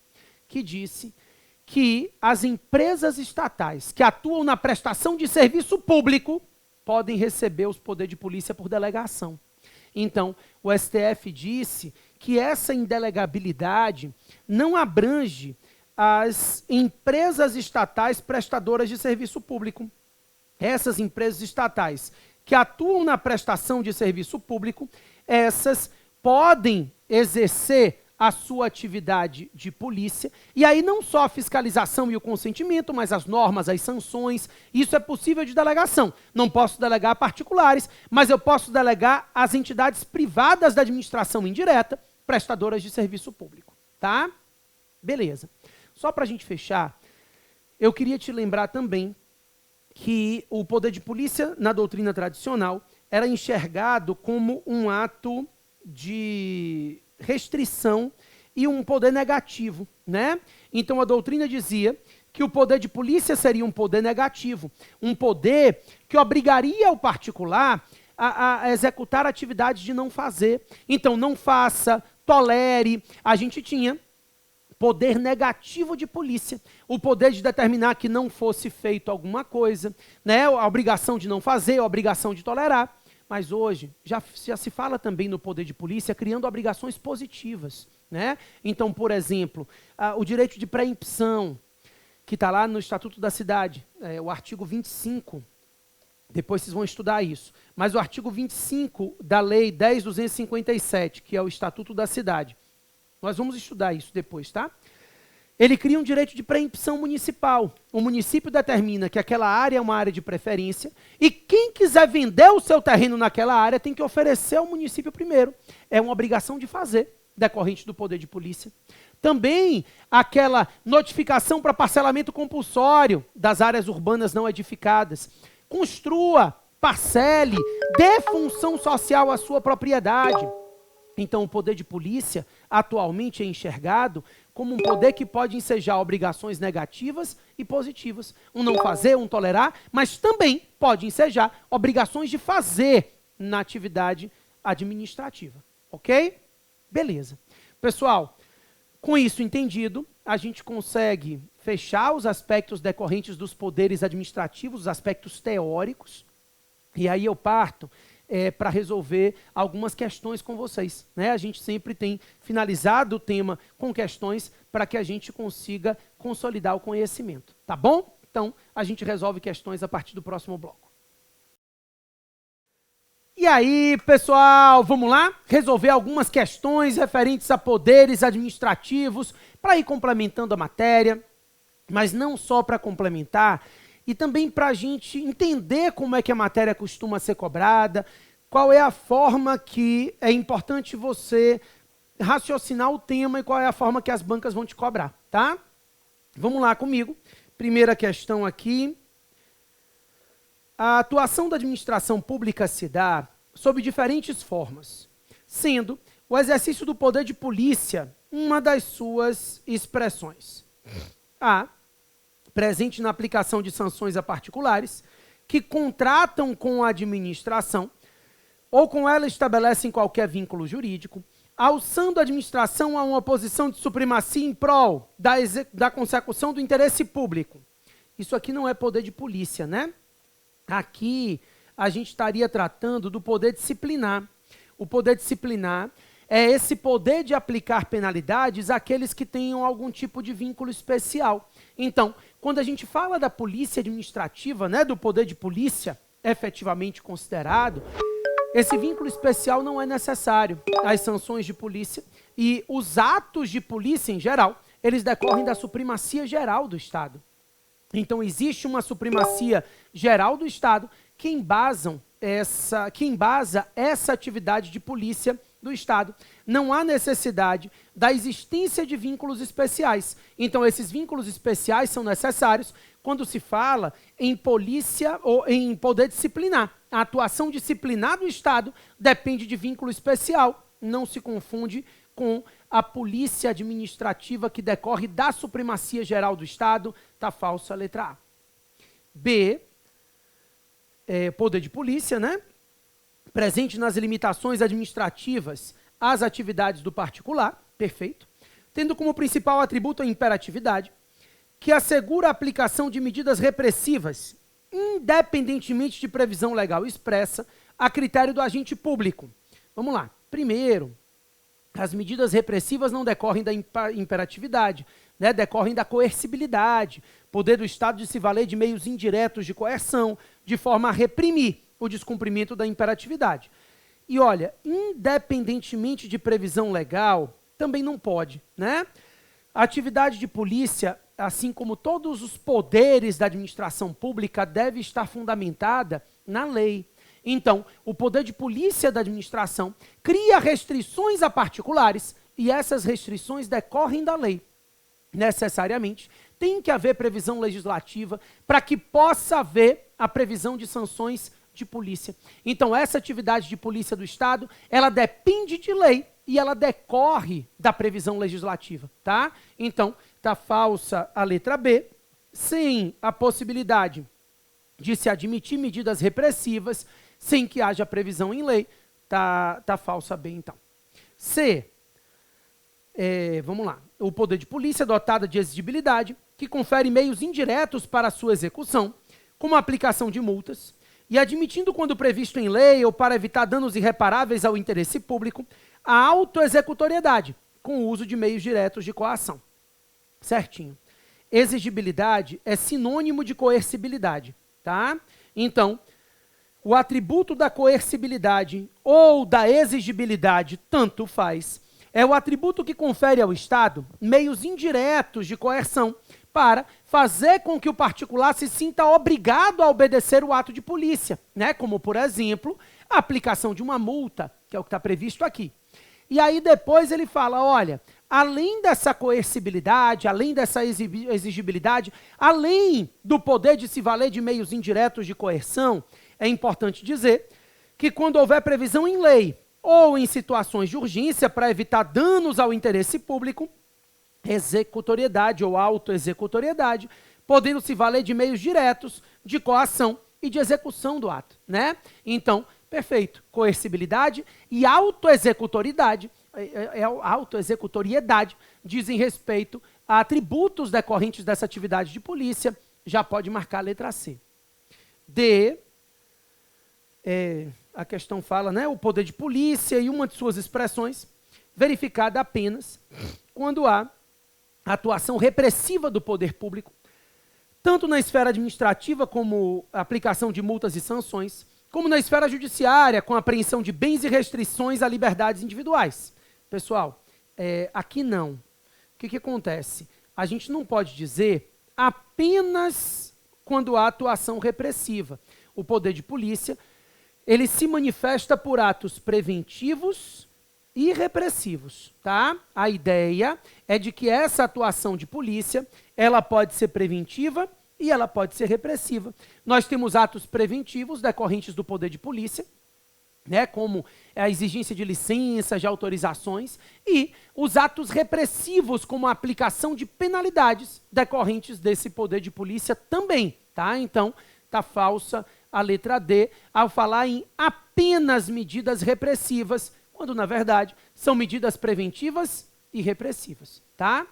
que disse que as empresas estatais que atuam na prestação de serviço público podem receber os poderes de polícia por delegação. Então, o STF disse que essa indelegabilidade não abrange as empresas estatais prestadoras de serviço público. Essas empresas estatais que atuam na prestação de serviço público, essas podem exercer a sua atividade de polícia, e aí não só a fiscalização e o consentimento, mas as normas, as sanções, isso é possível de delegação. Não posso delegar a particulares, mas eu posso delegar às entidades privadas da administração indireta, prestadoras de serviço público, tá? Beleza. Só para a gente fechar, eu queria te lembrar também que o poder de polícia, na doutrina tradicional, era enxergado como um ato de restrição e um poder negativo, né? Então a doutrina dizia que o poder de polícia seria um poder negativo, um poder que obrigaria o particular a executar atividades de não fazer. Então não faça, tolere. A gente tinha poder negativo de polícia, o poder de determinar que não fosse feito alguma coisa, né? A obrigação de não fazer, a obrigação de tolerar. Mas hoje já se fala também no poder de polícia criando obrigações positivas, né? Então, por exemplo, o direito de preempção, que está lá no Estatuto da Cidade, o artigo 25, depois vocês vão estudar isso, mas o artigo 25 da Lei 10.257, que é o Estatuto da Cidade, nós vamos estudar isso depois, tá? Ele cria um direito de preempção municipal. O município determina que aquela área é uma área de preferência e quem quiser vender o seu terreno naquela área tem que oferecer ao município primeiro. É uma obrigação de fazer, decorrente do poder de polícia. Também aquela notificação para parcelamento compulsório das áreas urbanas não edificadas. Construa, parcele, dê função social à sua propriedade. Então, o poder de polícia atualmente é enxergado como um poder que pode ensejar obrigações negativas e positivas. Um não fazer, um tolerar, mas também pode ensejar obrigações de fazer na atividade administrativa. Ok? Beleza. Pessoal, com isso entendido, a gente consegue fechar os aspectos decorrentes dos poderes administrativos, os aspectos teóricos, e aí eu parto para resolver algumas questões com vocês, né? A gente sempre tem finalizado o tema com questões para que a gente consiga consolidar o conhecimento, tá bom? Então, a gente resolve questões a partir do próximo bloco. E aí, pessoal, vamos lá? Resolver algumas questões referentes a poderes administrativos para ir complementando a matéria, mas não só para complementar, e também para a gente entender como é que a matéria costuma ser cobrada, qual é a forma que é importante você raciocinar o tema e qual é a forma que as bancas vão te cobrar, tá? Vamos lá comigo. Primeira questão aqui. A atuação da administração pública se dá sob diferentes formas, sendo o exercício do poder de polícia uma das suas expressões. A. Presente na aplicação de sanções a particulares que contratam com a administração ou com ela estabelecem qualquer vínculo jurídico, alçando a administração a uma posição de supremacia em prol da consecução do interesse público. Isso aqui não é poder de polícia, né? Aqui a gente estaria tratando do poder disciplinar. O poder disciplinar é esse poder de aplicar penalidades àqueles que tenham algum tipo de vínculo especial. Então, quando a gente fala da polícia administrativa, né, do poder de polícia efetivamente considerado, esse vínculo especial não é necessário. As sanções de polícia e os atos de polícia em geral, eles decorrem da supremacia geral do Estado. Então, existe uma supremacia geral do Estado que embasa essa atividade de polícia do Estado. Não há necessidade da existência de vínculos especiais. Então, esses vínculos especiais são necessários quando se fala em polícia ou em poder disciplinar. A atuação disciplinar do Estado depende de vínculo especial. Não se confunde com a polícia administrativa que decorre da supremacia geral do Estado. Tá falsa a letra A. B, poder de polícia, né? Presente nas limitações administrativas às atividades do particular, perfeito, tendo como principal atributo a imperatividade, que assegura a aplicação de medidas repressivas, independentemente de previsão legal expressa, a critério do agente público. Vamos lá. Primeiro, as medidas repressivas não decorrem da imperatividade, né? Decorrem da coercibilidade, poder do Estado de se valer de meios indiretos de coerção, de forma a reprimir o descumprimento da imperatividade. E olha, independentemente de previsão legal, também não pode, né? A atividade de polícia, assim como todos os poderes da administração pública, deve estar fundamentada na lei. Então, o poder de polícia da administração cria restrições a particulares e essas restrições decorrem da lei. Necessariamente, tem que haver previsão legislativa para que possa haver a previsão de sanções de polícia. Então, essa atividade de polícia do Estado, ela depende de lei e ela decorre da previsão legislativa, tá? Então, tá falsa a letra B, sem a possibilidade de se admitir medidas repressivas, sem que haja previsão em lei, tá falsa B, então. C, vamos lá, o poder de polícia dotada de exigibilidade, que confere meios indiretos para a sua execução, como a aplicação de multas, e admitindo quando previsto em lei ou para evitar danos irreparáveis ao interesse público, a autoexecutoriedade, com o uso de meios diretos de coação. Certinho. Exigibilidade é sinônimo de coercibilidade, tá? Então, o atributo da coercibilidade ou da exigibilidade, tanto faz, é o atributo que confere ao Estado meios indiretos de coerção para fazer com que o particular se sinta obrigado a obedecer o ato de polícia, né? Como, por exemplo, a aplicação de uma multa, que é o que está previsto aqui. E aí depois ele fala, olha, além dessa coercibilidade, além dessa exigibilidade, além do poder de se valer de meios indiretos de coerção, é importante dizer que quando houver previsão em lei ou em situações de urgência para evitar danos ao interesse público, executoriedade ou autoexecutoriedade, podendo se valer de meios diretos de coação e de execução do ato, né? Então, perfeito. Coercibilidade e autoexecutoriedade dizem respeito a atributos decorrentes dessa atividade de polícia. Já pode marcar a letra C. D, a questão fala, né, o poder de polícia e uma de suas expressões, verificada apenas quando há atuação repressiva do poder público, tanto na esfera administrativa, como aplicação de multas e sanções, como na esfera judiciária, com apreensão de bens e restrições a liberdades individuais. Pessoal, aqui não. O que acontece? A gente não pode dizer apenas quando há atuação repressiva. O poder de polícia, ele se manifesta por atos preventivos e repressivos, tá? A ideia é de que essa atuação de polícia, ela pode ser preventiva e ela pode ser repressiva. Nós temos atos preventivos decorrentes do poder de polícia, né, como a exigência de licenças, de autorizações, e os atos repressivos, como a aplicação de penalidades decorrentes desse poder de polícia também, tá? Então, tá falsa a letra D ao falar em apenas medidas repressivas, quando, na verdade, são medidas preventivas e repressivas, tá?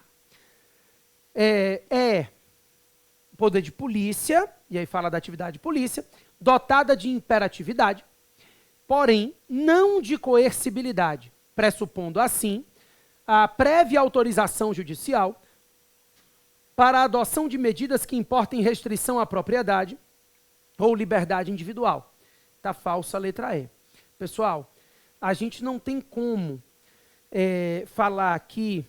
Poder de polícia, e aí fala da atividade de polícia, dotada de imperatividade, porém, não de coercibilidade, pressupondo, assim, a prévia autorização judicial para a adoção de medidas que importem restrição à propriedade ou liberdade individual. Tá falsa a letra E. Pessoal, a gente não tem como falar aqui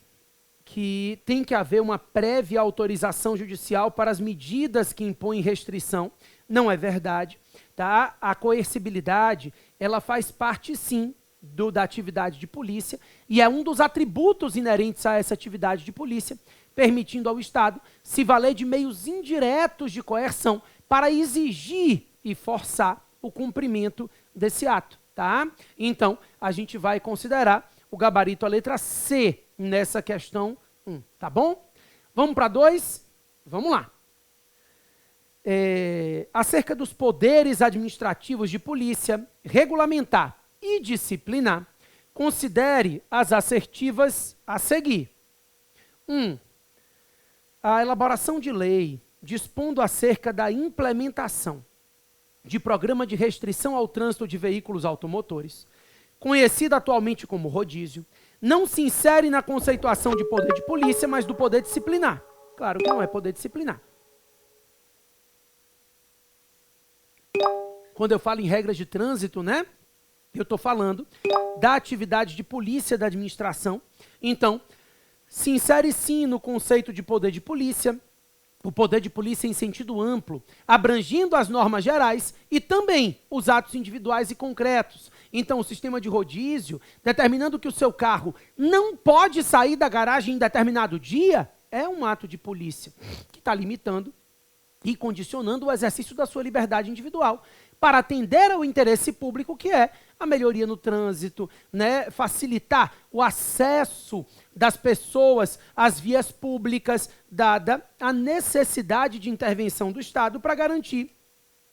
que tem que haver uma prévia autorização judicial para as medidas que impõem restrição. Não é verdade, tá? A coercibilidade, ela faz parte, sim, da atividade de polícia e é um dos atributos inerentes a essa atividade de polícia, permitindo ao Estado se valer de meios indiretos de coerção para exigir e forçar o cumprimento desse ato, tá? Então, a gente vai considerar o gabarito, a letra C, nessa questão 1, tá bom? Vamos para 2? Vamos lá. Acerca dos poderes administrativos de polícia, regulamentar e disciplinar, considere as assertivas a seguir. 1. A elaboração de lei dispondo acerca da implementação de programa de restrição ao trânsito de veículos automotores, conhecido atualmente como rodízio, não se insere na conceituação de poder de polícia, mas do poder disciplinar. Claro que não é poder disciplinar. Quando eu falo em regras de trânsito, né, eu estou falando da atividade de polícia da administração. Então, se insere sim no conceito de poder de polícia, o poder de polícia em sentido amplo, abrangendo as normas gerais e também os atos individuais e concretos. Então, o sistema de rodízio, determinando que o seu carro não pode sair da garagem em determinado dia, é um ato de polícia que está limitando e condicionando o exercício da sua liberdade individual para atender ao interesse público, que é a melhoria no trânsito, né, facilitar o acesso das pessoas às vias públicas, dada a necessidade de intervenção do Estado para garantir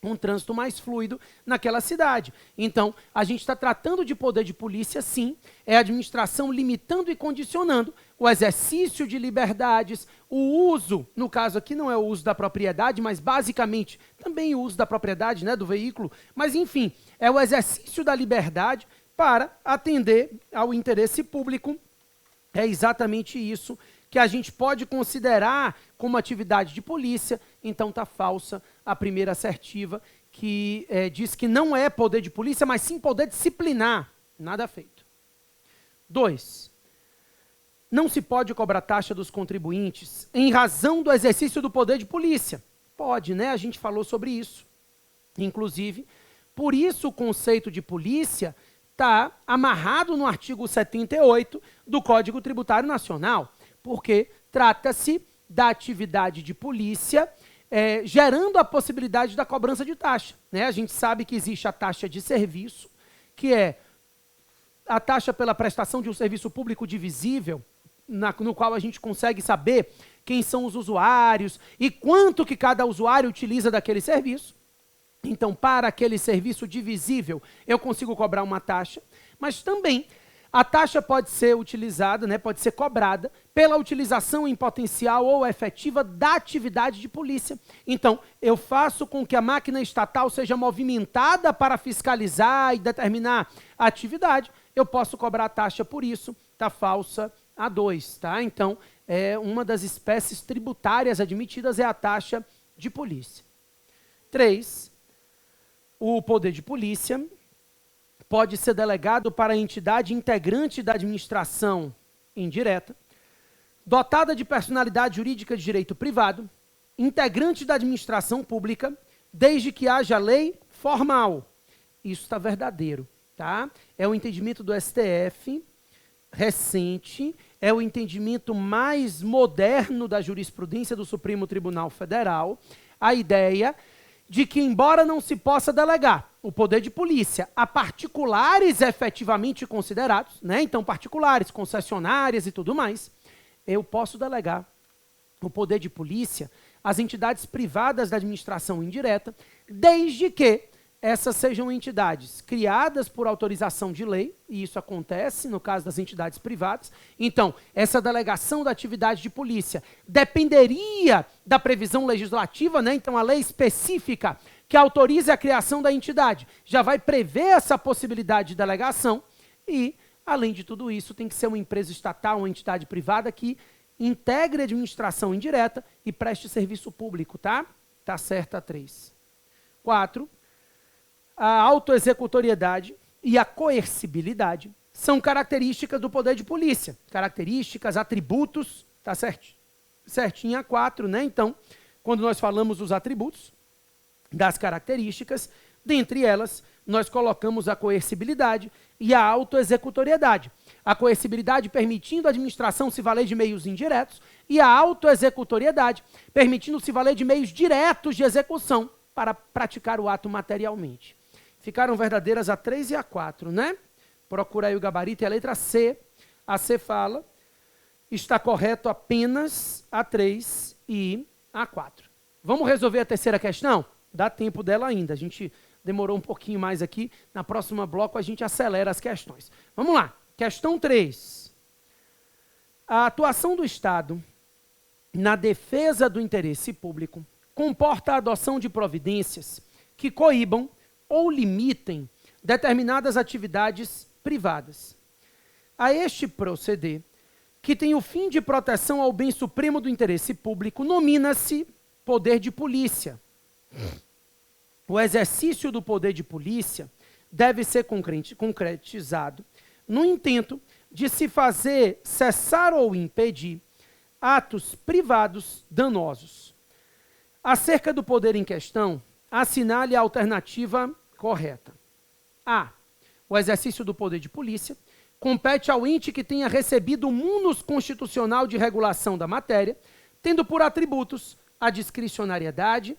um trânsito mais fluido naquela cidade. Então, a gente está tratando de poder de polícia, sim, é a administração limitando e condicionando o exercício de liberdades, o uso, no caso aqui não é o uso da propriedade, mas basicamente também o uso da propriedade, né, do veículo, mas enfim, é o exercício da liberdade para atender ao interesse público. É exatamente isso que a gente pode considerar como atividade de polícia. Então está falsa a primeira assertiva, que diz que não é poder de polícia, mas sim poder disciplinar. Nada feito. 2. Não se pode cobrar taxa dos contribuintes em razão do exercício do poder de polícia. Pode, né? A gente falou sobre isso. Inclusive, por isso o conceito de polícia está amarrado no artigo 78 do Código Tributário Nacional, porque trata-se da atividade de polícia, gerando a possibilidade da cobrança de taxa, né? A gente sabe que existe a taxa de serviço, que é a taxa pela prestação de um serviço público divisível, no qual a gente consegue saber quem são os usuários e quanto que cada usuário utiliza daquele serviço. Então, para aquele serviço divisível, eu consigo cobrar uma taxa, mas também a taxa pode ser utilizada, né, pode ser cobrada pela utilização em potencial ou efetiva da atividade de polícia. Então, eu faço com que a máquina estatal seja movimentada para fiscalizar e determinar a atividade, eu posso cobrar a taxa por isso, tá falsa a 2, tá? Então, uma das espécies tributárias admitidas é a taxa de polícia. 3, o poder de polícia pode ser delegado para a entidade integrante da administração indireta, dotada de personalidade jurídica de direito privado, integrante da administração pública, desde que haja lei formal. Isso está verdadeiro, tá? É o entendimento do STF recente, é o entendimento mais moderno da jurisprudência do Supremo Tribunal Federal, a ideia de que, embora não se possa delegar o poder de polícia a particulares efetivamente considerados, né? Então particulares, concessionárias e tudo mais, eu posso delegar o poder de polícia às entidades privadas da administração indireta, desde que essas sejam entidades criadas por autorização de lei, e isso acontece no caso das entidades privadas. Então, essa delegação da atividade de polícia dependeria da previsão legislativa, né? Então, a lei específica que autorize a criação da entidade já vai prever essa possibilidade de delegação e, além de tudo isso, tem que ser uma empresa estatal, uma entidade privada que integre a administração indireta e preste serviço público, tá? Tá certo a 3. 4. A autoexecutoriedade e a coercibilidade são características do poder de polícia. Características, atributos, tá certinho a 4, né? Então, quando nós falamos dos atributos, das características, dentre elas, nós colocamos a coercibilidade e a autoexecutoriedade. A coercibilidade permitindo a administração se valer de meios indiretos e a autoexecutoriedade permitindo se valer de meios diretos de execução para praticar o ato materialmente. Ficaram verdadeiras a 3 e a 4, né? Procura aí o gabarito e a letra C. A C fala, está correto apenas a 3 e a 4. Vamos resolver a terceira questão? Dá tempo dela ainda, a gente demorou um pouquinho mais aqui. Na próxima bloco a gente acelera as questões. Vamos lá, questão 3. A atuação do Estado na defesa do interesse público comporta a adoção de providências que coíbam ou limitem determinadas atividades privadas. A este proceder, que tem o fim de proteção ao bem supremo do interesse público, nomina-se poder de polícia. O exercício do poder de polícia deve ser concretizado no intento de se fazer cessar ou impedir atos privados danosos. Acerca do poder em questão, assinale a alternativa correta. A. O exercício do poder de polícia compete ao ente que tenha recebido o munus constitucional de regulação da matéria, tendo por atributos a discricionariedade,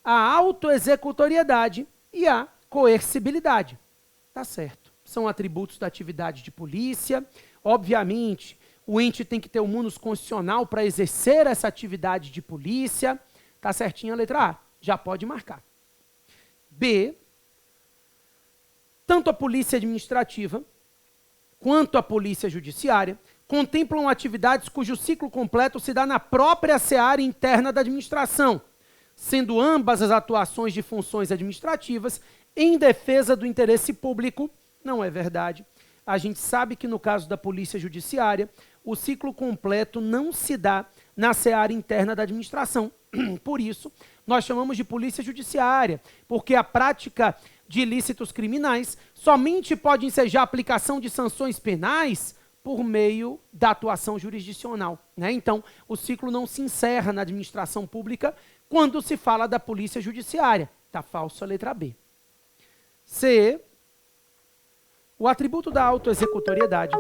a autoexecutoriedade e a coercibilidade. Tá certo. São atributos da atividade de polícia. Obviamente, o ente tem que ter o munus constitucional para exercer essa atividade de polícia. Tá certinho a letra A. Já pode marcar. B. Tanto a polícia administrativa quanto a polícia judiciária contemplam atividades cujo ciclo completo se dá na própria seara interna da administração, sendo ambas as atuações de funções administrativas em defesa do interesse público. Não é verdade. A gente sabe que no caso da polícia judiciária, o ciclo completo não se dá na seara interna da administração. Por isso, nós chamamos de polícia judiciária, porque a prática de ilícitos criminais somente pode ensejar a aplicação de sanções penais por meio da atuação jurisdicional, né? Então, o ciclo não se encerra na administração pública quando se fala da polícia judiciária. Tá falso a letra B. C. O atributo da autoexecutoriedade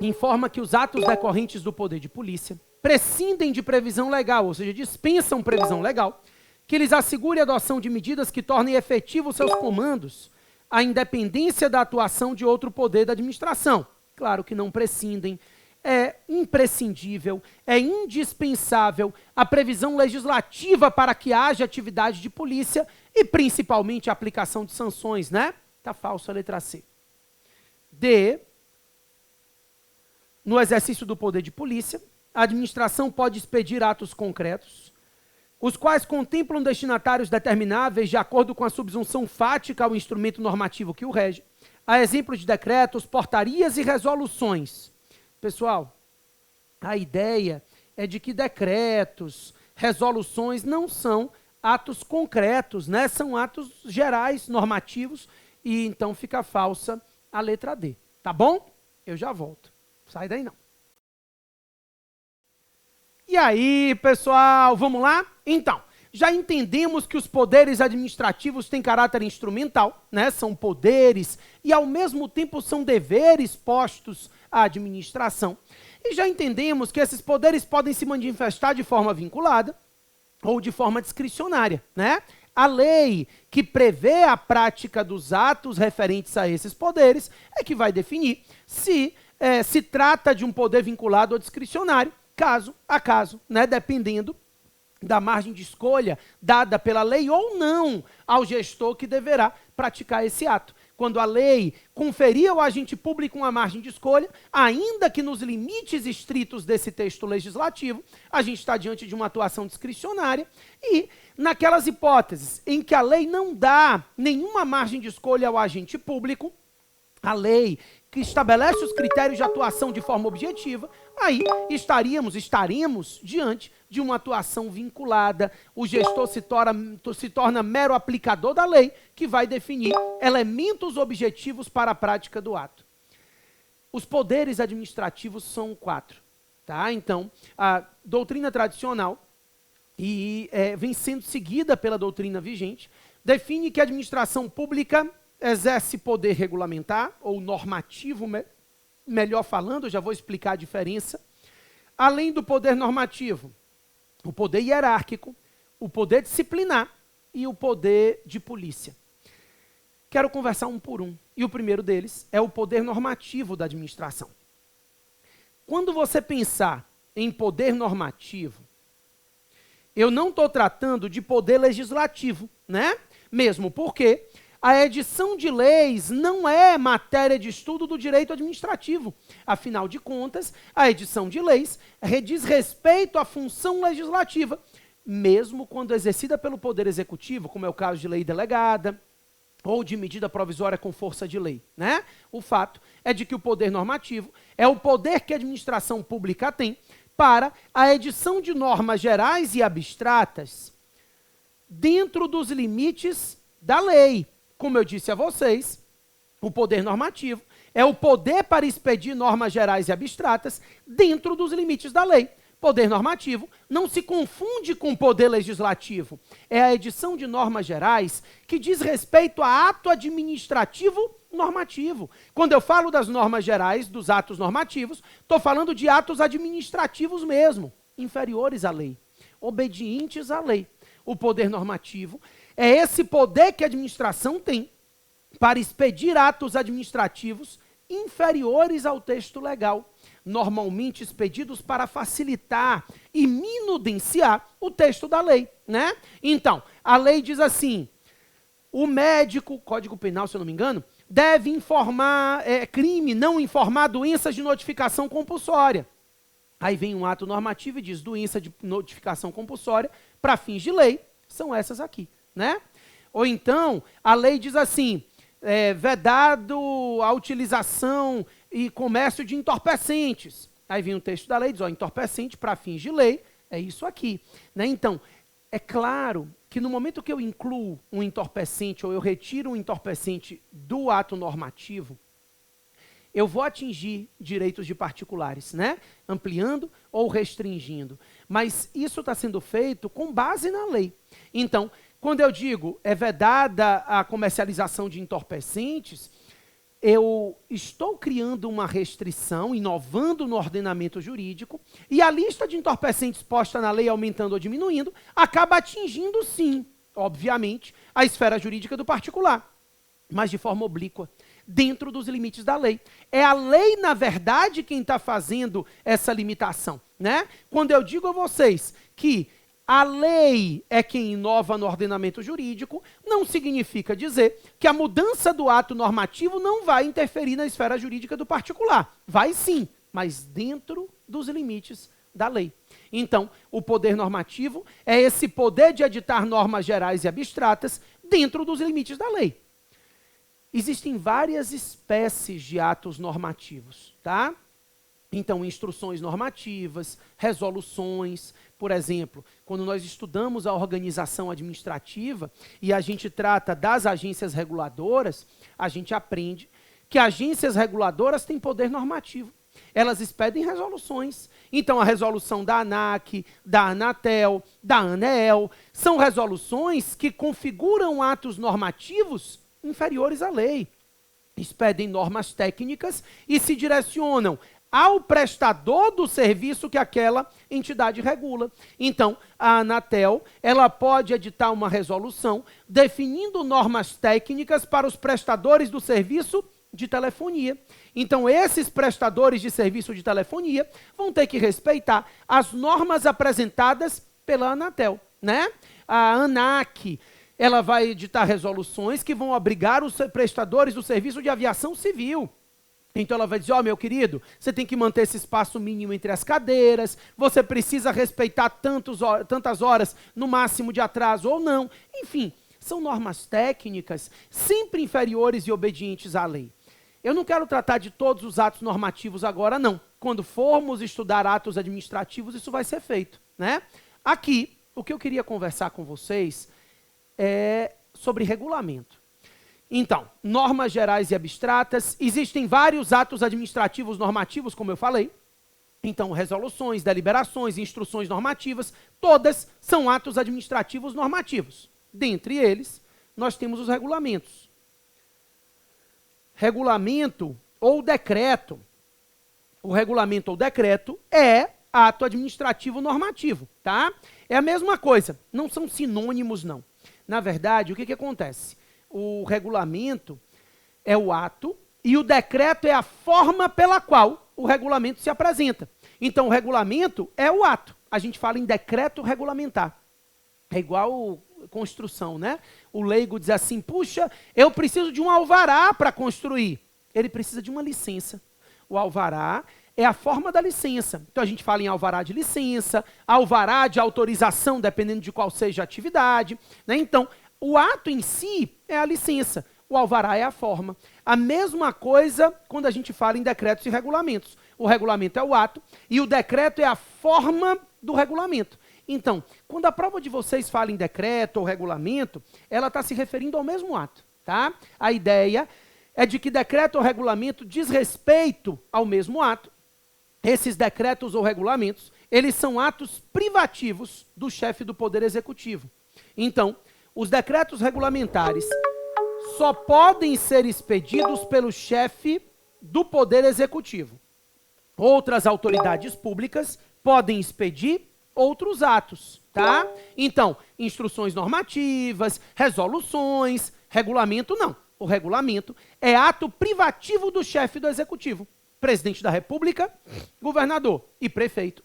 informa que os atos decorrentes do poder de polícia prescindem de previsão legal, ou seja, dispensam previsão legal, que lhes assegure a adoção de medidas que tornem efetivos seus comandos, a independência da atuação de outro poder da administração. Claro que não prescindem. É imprescindível, é indispensável a previsão legislativa para que haja atividade de polícia e principalmente a aplicação de sanções, né? Tá falso a letra C. D. No exercício do poder de polícia, a administração pode expedir atos concretos, os quais contemplam destinatários determináveis de acordo com a subsunção fática ao instrumento normativo que o rege, a exemplo de decretos, portarias e resoluções. Pessoal, a ideia é de que decretos, resoluções não são atos concretos, né? São atos gerais, normativos, e então fica falsa a letra D. Tá bom? Eu já volto. Sai daí não. E aí, pessoal, vamos lá? Então, já entendemos que os poderes administrativos têm caráter instrumental, né? São poderes e, ao mesmo tempo, são deveres postos à administração. E já entendemos que esses poderes podem se manifestar de forma vinculada ou de forma discricionária, né? A lei que prevê a prática dos atos referentes a esses poderes é que vai definir se se trata de um poder vinculado ou discricionário, caso a caso, né? Dependendo da margem de escolha dada pela lei ou não ao gestor que deverá praticar esse ato. Quando a lei conferia ao agente público uma margem de escolha, ainda que nos limites estritos desse texto legislativo, a gente está diante de uma atuação discricionária e, naquelas hipóteses em que a lei não dá nenhuma margem de escolha ao agente público, a lei que estabelece os critérios de atuação de forma objetiva, aí estaremos diante de uma atuação vinculada. O gestor se torna mero aplicador da lei, que vai definir elementos objetivos para a prática do ato. Os poderes administrativos são 4. Tá? Então, a doutrina tradicional, e vem sendo seguida pela doutrina vigente, define que a administração pública exerce poder regulamentar, ou normativo, melhor falando, eu já vou explicar a diferença. Além do poder normativo, o poder hierárquico, o poder disciplinar e o poder de polícia. Quero conversar um por um. E o primeiro deles é o poder normativo da administração. Quando você pensar em poder normativo, eu não estou tratando de poder legislativo, né? Mesmo porque a edição de leis não é matéria de estudo do direito administrativo. Afinal de contas, a edição de leis diz respeito à função legislativa, mesmo quando exercida pelo Poder Executivo, como é o caso de lei delegada ou de medida provisória com força de lei, né? O fato é de que o poder normativo é o poder que a administração pública tem para a edição de normas gerais e abstratas dentro dos limites da lei. Como eu disse a vocês, o poder normativo é o poder para expedir normas gerais e abstratas dentro dos limites da lei. Poder normativo não se confunde com poder legislativo. É a edição de normas gerais que diz respeito a ato administrativo normativo. Quando eu falo das normas gerais, dos atos normativos, estou falando de atos administrativos mesmo, inferiores à lei, obedientes à lei. O poder normativo é esse poder que a administração tem para expedir atos administrativos inferiores ao texto legal, normalmente expedidos para facilitar e minudenciar o texto da lei, né? Então, a lei diz assim: o médico, Código Penal, se eu não me engano, deve informar crime, não informar doenças de notificação compulsória. Aí vem um ato normativo e diz doença de notificação compulsória para fins de lei, são essas aqui, né? Ou então, a lei diz assim, vedado a utilização e comércio de entorpecentes. Aí vem o texto da lei, diz, ó, entorpecente para fins de lei, é isso aqui, né? Então, é claro que no momento que eu incluo um entorpecente ou eu retiro um entorpecente do ato normativo, eu vou atingir direitos de particulares, né? Ampliando ou restringindo. Mas isso está sendo feito com base na lei. Então, quando eu digo é vedada a comercialização de entorpecentes, eu estou criando uma restrição, inovando no ordenamento jurídico, e a lista de entorpecentes posta na lei, aumentando ou diminuindo, acaba atingindo, sim, obviamente, a esfera jurídica do particular. mas de forma oblíqua, dentro dos limites da lei. É a lei, na verdade, quem está fazendo essa limitação, né? Quando eu digo a vocês que a lei é quem inova no ordenamento jurídico, não significa dizer que a mudança do ato normativo não vai interferir na esfera jurídica do particular. Vai sim, mas dentro dos limites da lei. Então, o poder normativo é esse poder de editar normas gerais e abstratas dentro dos limites da lei. Existem várias espécies de atos normativos, tá? Então, instruções normativas, resoluções, por exemplo, quando nós estudamos a organização administrativa e a gente trata das agências reguladoras, a gente aprende que agências reguladoras têm poder normativo. Elas expedem resoluções. Então, a resolução da ANAC, da Anatel, da ANEEL, são resoluções que configuram atos normativos inferiores à lei. Expedem normas técnicas e se direcionam ao prestador do serviço que aquela entidade regula. Então, a Anatel, ela pode editar uma resolução definindo normas técnicas para os prestadores do serviço de telefonia. Então, esses prestadores de serviço de telefonia vão ter que respeitar as normas apresentadas pela Anatel, né? A ANAC, ela vai editar resoluções que vão obrigar os prestadores do serviço de aviação civil. Então ela vai dizer, ó, meu querido, você tem que manter esse espaço mínimo entre as cadeiras, você precisa respeitar tantas horas no máximo de atraso ou não. Enfim, são normas técnicas sempre inferiores e obedientes à lei. Eu não quero tratar de todos os atos normativos agora, não. Quando formos estudar atos administrativos, isso vai ser feito, né? Aqui, o que eu queria conversar com vocês é sobre regulamento. Então, normas gerais e abstratas, existem vários atos administrativos normativos, como eu falei. Então, resoluções, deliberações, instruções normativas, todas são atos administrativos normativos. Dentre eles, nós temos os regulamentos. Regulamento ou decreto. O regulamento ou decreto é ato administrativo normativo, tá? É a mesma coisa, não são sinônimos, não. Na verdade, o que acontece? O regulamento é o ato e o decreto é a forma pela qual o regulamento se apresenta. Então, o regulamento é o ato. A gente fala em decreto regulamentar. É igual construção, né? O leigo diz assim, puxa, eu preciso de um alvará para construir. Ele precisa de uma licença. O alvará é a forma da licença. Então, a gente fala em alvará de licença, alvará de autorização, dependendo de qual seja a atividade, né? Então, o ato em si é a licença, o alvará é a forma. A mesma coisa quando a gente fala em decretos e regulamentos. O regulamento é o ato e o decreto é a forma do regulamento. Então, quando a prova de vocês fala em decreto ou regulamento, ela está se referindo ao mesmo ato, tá? A ideia é de que decreto ou regulamento diz respeito ao mesmo ato. Esses decretos ou regulamentos, eles são atos privativos do chefe do Poder Executivo. Então, os decretos regulamentares só podem ser expedidos pelo chefe do Poder Executivo. Outras autoridades públicas podem expedir outros atos, tá? Então, instruções normativas, resoluções, regulamento não. O regulamento é ato privativo do chefe do Executivo. Presidente da República, governador e prefeito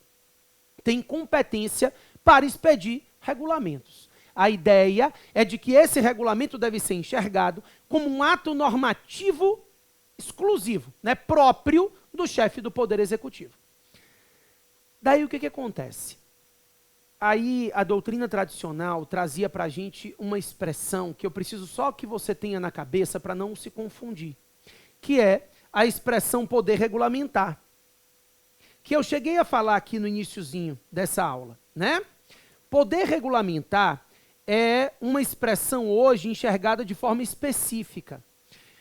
têm competência para expedir regulamentos. A ideia é de que esse regulamento deve ser enxergado como um ato normativo exclusivo, né, próprio do chefe do Poder Executivo. Daí o que acontece? Aí a doutrina tradicional trazia para a gente uma expressão que eu preciso só que você tenha na cabeça para não se confundir, que é a expressão poder regulamentar, que eu cheguei a falar aqui no iniciozinho dessa aula, né? Poder regulamentar é uma expressão hoje enxergada de forma específica.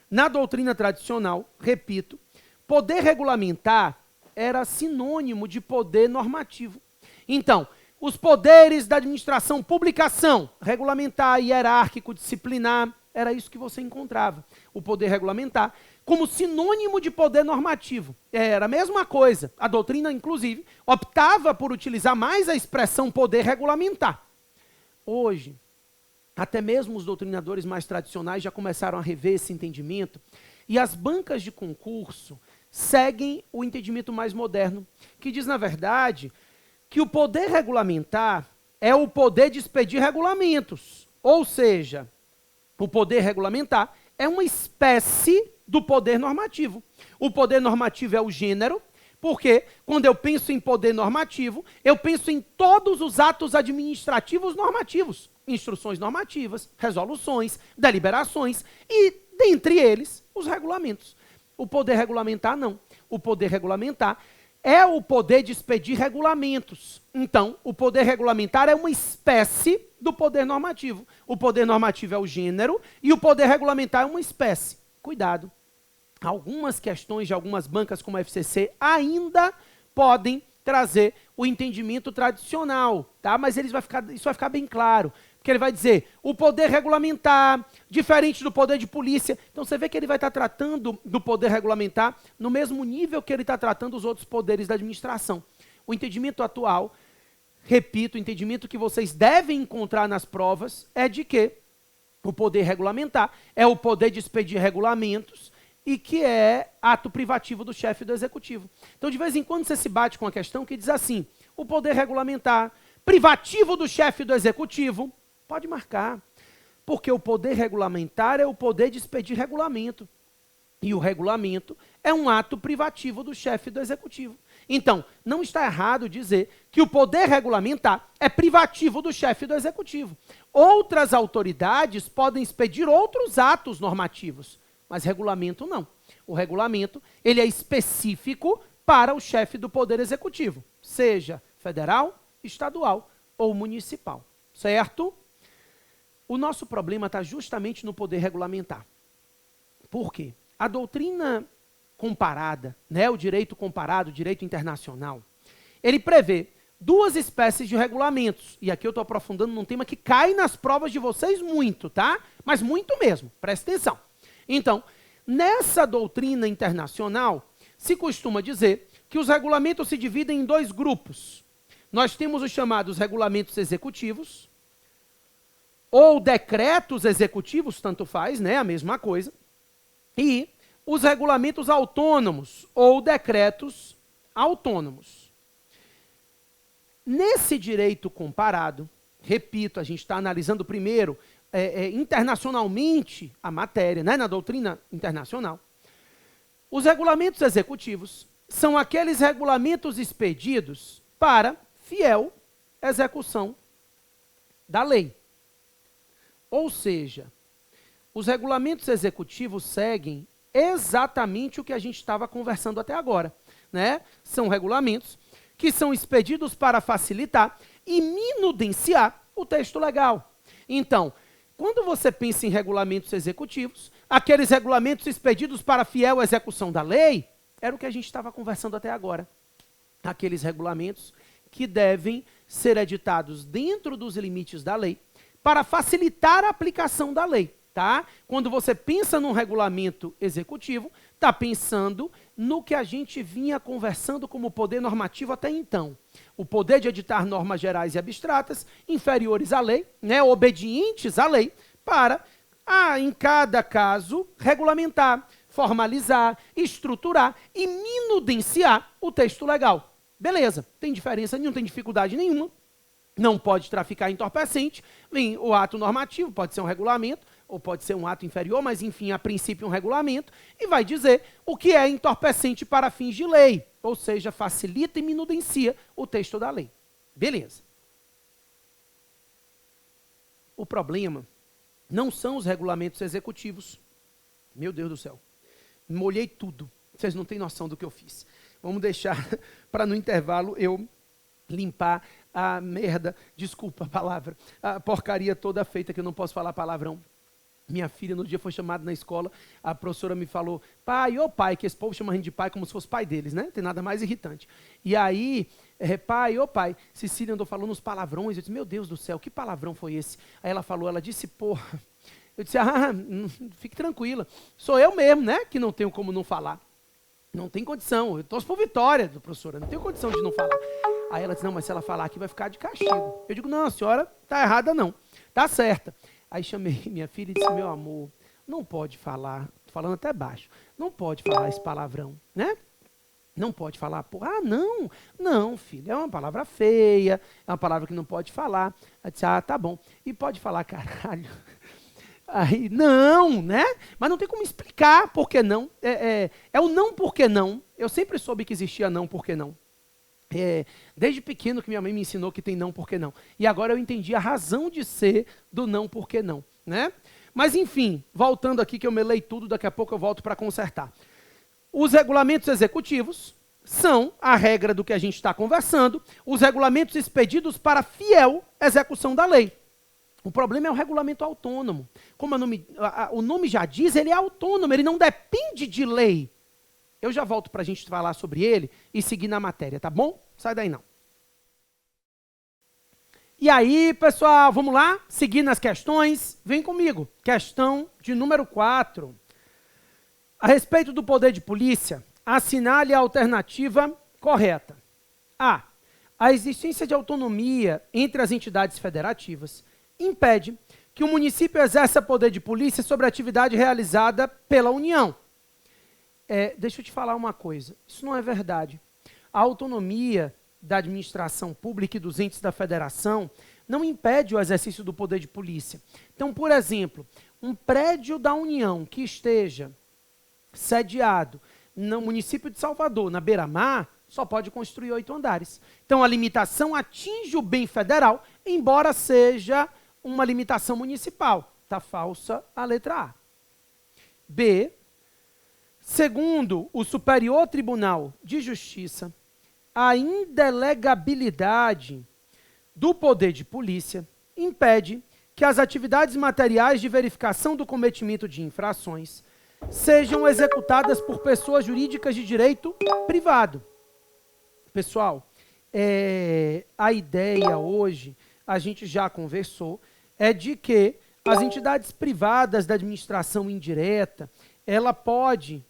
Na doutrina tradicional, repito, poder regulamentar era sinônimo de poder normativo. Então, os poderes da administração pública são regulamentar, hierárquico, disciplinar, era isso que você encontrava. O poder regulamentar como sinônimo de poder normativo. Era a mesma coisa. A doutrina, inclusive, optava por utilizar mais a expressão poder regulamentar. Hoje, até mesmo os doutrinadores mais tradicionais já começaram a rever esse entendimento, e as bancas de concurso seguem o entendimento mais moderno, que diz, na verdade, que o poder regulamentar é o poder de expedir regulamentos. Ou seja, o poder regulamentar é uma espécie do poder normativo. O poder normativo é o gênero, porque quando eu penso em poder normativo, eu penso em todos os atos administrativos normativos, instruções normativas, resoluções, deliberações e, dentre eles, os regulamentos. O poder regulamentar não. O poder regulamentar é o poder de expedir regulamentos. Então, o poder regulamentar é uma espécie do poder normativo. O poder normativo é o gênero e o poder regulamentar é uma espécie. Cuidado. Algumas questões de algumas bancas como a FCC ainda podem trazer o entendimento tradicional, tá? Mas isso vai ficar bem claro. Porque ele vai dizer, o poder regulamentar, diferente do poder de polícia. Então você vê que ele vai estar tratando do poder regulamentar no mesmo nível que ele está tratando os outros poderes da administração. O entendimento atual, repito, o entendimento que vocês devem encontrar nas provas é de que o poder regulamentar é o poder de expedir regulamentos e que é ato privativo do chefe do executivo. Então de vez em quando você se bate com a questão que diz assim, o poder regulamentar, privativo do chefe do executivo, pode marcar, porque o poder regulamentar é o poder de expedir regulamento. E o regulamento é um ato privativo do chefe do executivo. Então, não está errado dizer que o poder regulamentar é privativo do chefe do executivo. Outras autoridades podem expedir outros atos normativos, mas regulamento não. O regulamento, ele é específico para o chefe do poder executivo, seja federal, estadual ou municipal. Certo? O nosso problema está justamente no poder regulamentar. Por quê? A doutrina comparada, né, o direito comparado, o direito internacional, ele prevê duas espécies de regulamentos. E aqui eu estou aprofundando num tema que cai nas provas de vocês muito, tá? Mas muito mesmo, presta atenção. Então, nessa doutrina internacional, se costuma dizer que os regulamentos se dividem em dois grupos. Nós temos os chamados regulamentos executivos, ou decretos executivos, tanto faz, né, a mesma coisa, e os regulamentos autônomos, ou decretos autônomos. Nesse direito comparado, repito, a gente está analisando primeiro internacionalmente a matéria, né, na doutrina internacional, os regulamentos executivos são aqueles regulamentos expedidos para fiel execução da lei. Ou seja, os regulamentos executivos seguem exatamente o que a gente estava conversando até agora, né? São regulamentos que são expedidos para facilitar e minudenciar o texto legal. Então, quando você pensa em regulamentos executivos, aqueles regulamentos expedidos para fiel execução da lei, era o que a gente estava conversando até agora. Aqueles regulamentos que devem ser editados dentro dos limites da lei, para facilitar a aplicação da lei, tá? Quando você pensa num regulamento executivo, está pensando no que a gente vinha conversando como poder normativo até então. O poder de editar normas gerais e abstratas, inferiores à lei, né, obedientes à lei, para, em cada caso, regulamentar, formalizar, estruturar e minudenciar o texto legal. Beleza, tem diferença nenhuma, não tem dificuldade nenhuma. Não pode traficar entorpecente, o ato normativo pode ser um regulamento, ou pode ser um ato inferior, mas enfim, a princípio um regulamento, e vai dizer o que é entorpecente para fins de lei, ou seja, facilita e minudencia o texto da lei. Beleza. O problema não são os regulamentos executivos. Meu Deus do céu, molhei tudo, vocês não têm noção do que eu fiz. Vamos deixar para no intervalo eu limpar a merda, desculpa a palavra, a porcaria toda feita, que eu não posso falar palavrão. Minha filha, no dia foi chamada na escola, a professora me falou, pai, ô pai, que esse povo chama a gente de pai como se fosse pai deles, né? Tem nada mais irritante. E aí, pai, ô pai, Cecília andou falando uns palavrões, eu disse, meu Deus do céu, que palavrão foi esse? Aí ela falou, ela disse, porra. Eu disse, fique tranquila, sou eu mesmo, né, que não tenho como não falar. Não tem condição, eu torço por vitória, professora, não tenho condição de não falar. Aí ela disse, não, mas se ela falar aqui vai ficar de castigo. Eu digo, não, a senhora está errada não, está certa. Aí chamei minha filha e disse, meu amor, não pode falar, tô falando até baixo, não pode falar esse palavrão, né? Não pode falar, porra, ah, não, não, filho, é uma palavra feia, é uma palavra que não pode falar. Aí disse, ah, tá bom. E pode falar caralho. Aí, não, né? Mas não tem como explicar por que não. É o não por que não. Eu sempre soube que existia não por que não. Desde pequeno que minha mãe me ensinou que tem não por que não. E agora eu entendi a razão de ser do não por que não, né? Mas enfim, voltando aqui que eu melei tudo, daqui a pouco eu volto para consertar. Os regulamentos executivos são a regra do que a gente está conversando, os regulamentos expedidos para fiel execução da lei. O problema é o regulamento autônomo. Como o nome já diz, ele é autônomo, ele não depende de lei. Eu já volto para a gente falar sobre ele e seguir na matéria, tá bom? Sai daí não. E aí, pessoal, vamos lá? Seguir nas questões. Vem comigo. Questão de número 4. A respeito do poder de polícia, assinale a alternativa correta. A. A existência de autonomia entre as entidades federativas impede que o município exerça poder de polícia sobre a atividade realizada pela União. Deixa eu te falar uma coisa. Isso não é verdade. A autonomia da administração pública e dos entes da federação não impede o exercício do poder de polícia. Então, por exemplo, um prédio da União que esteja sediado no município de Salvador, na beira-mar, só pode construir 8 andares. Então, a limitação atinge o bem federal, embora seja uma limitação municipal. Está falsa a letra A. B. Segundo o Superior Tribunal de Justiça, a indelegabilidade do poder de polícia impede que as atividades materiais de verificação do cometimento de infrações sejam executadas por pessoas jurídicas de direito privado. Pessoal, a ideia hoje, a gente já conversou, é de que as entidades privadas da administração indireta, ela pode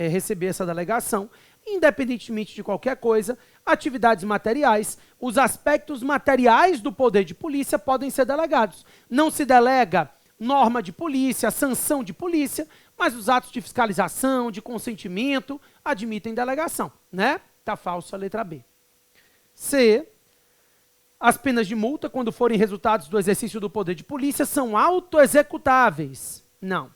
receber essa delegação, independentemente de qualquer coisa, atividades materiais, os aspectos materiais do poder de polícia podem ser delegados. Não se delega norma de polícia, sanção de polícia, mas os atos de fiscalização, de consentimento, admitem delegação, né? Tá falso a letra B. C. As penas de multa, quando forem resultados do exercício do poder de polícia, são autoexecutáveis. Não.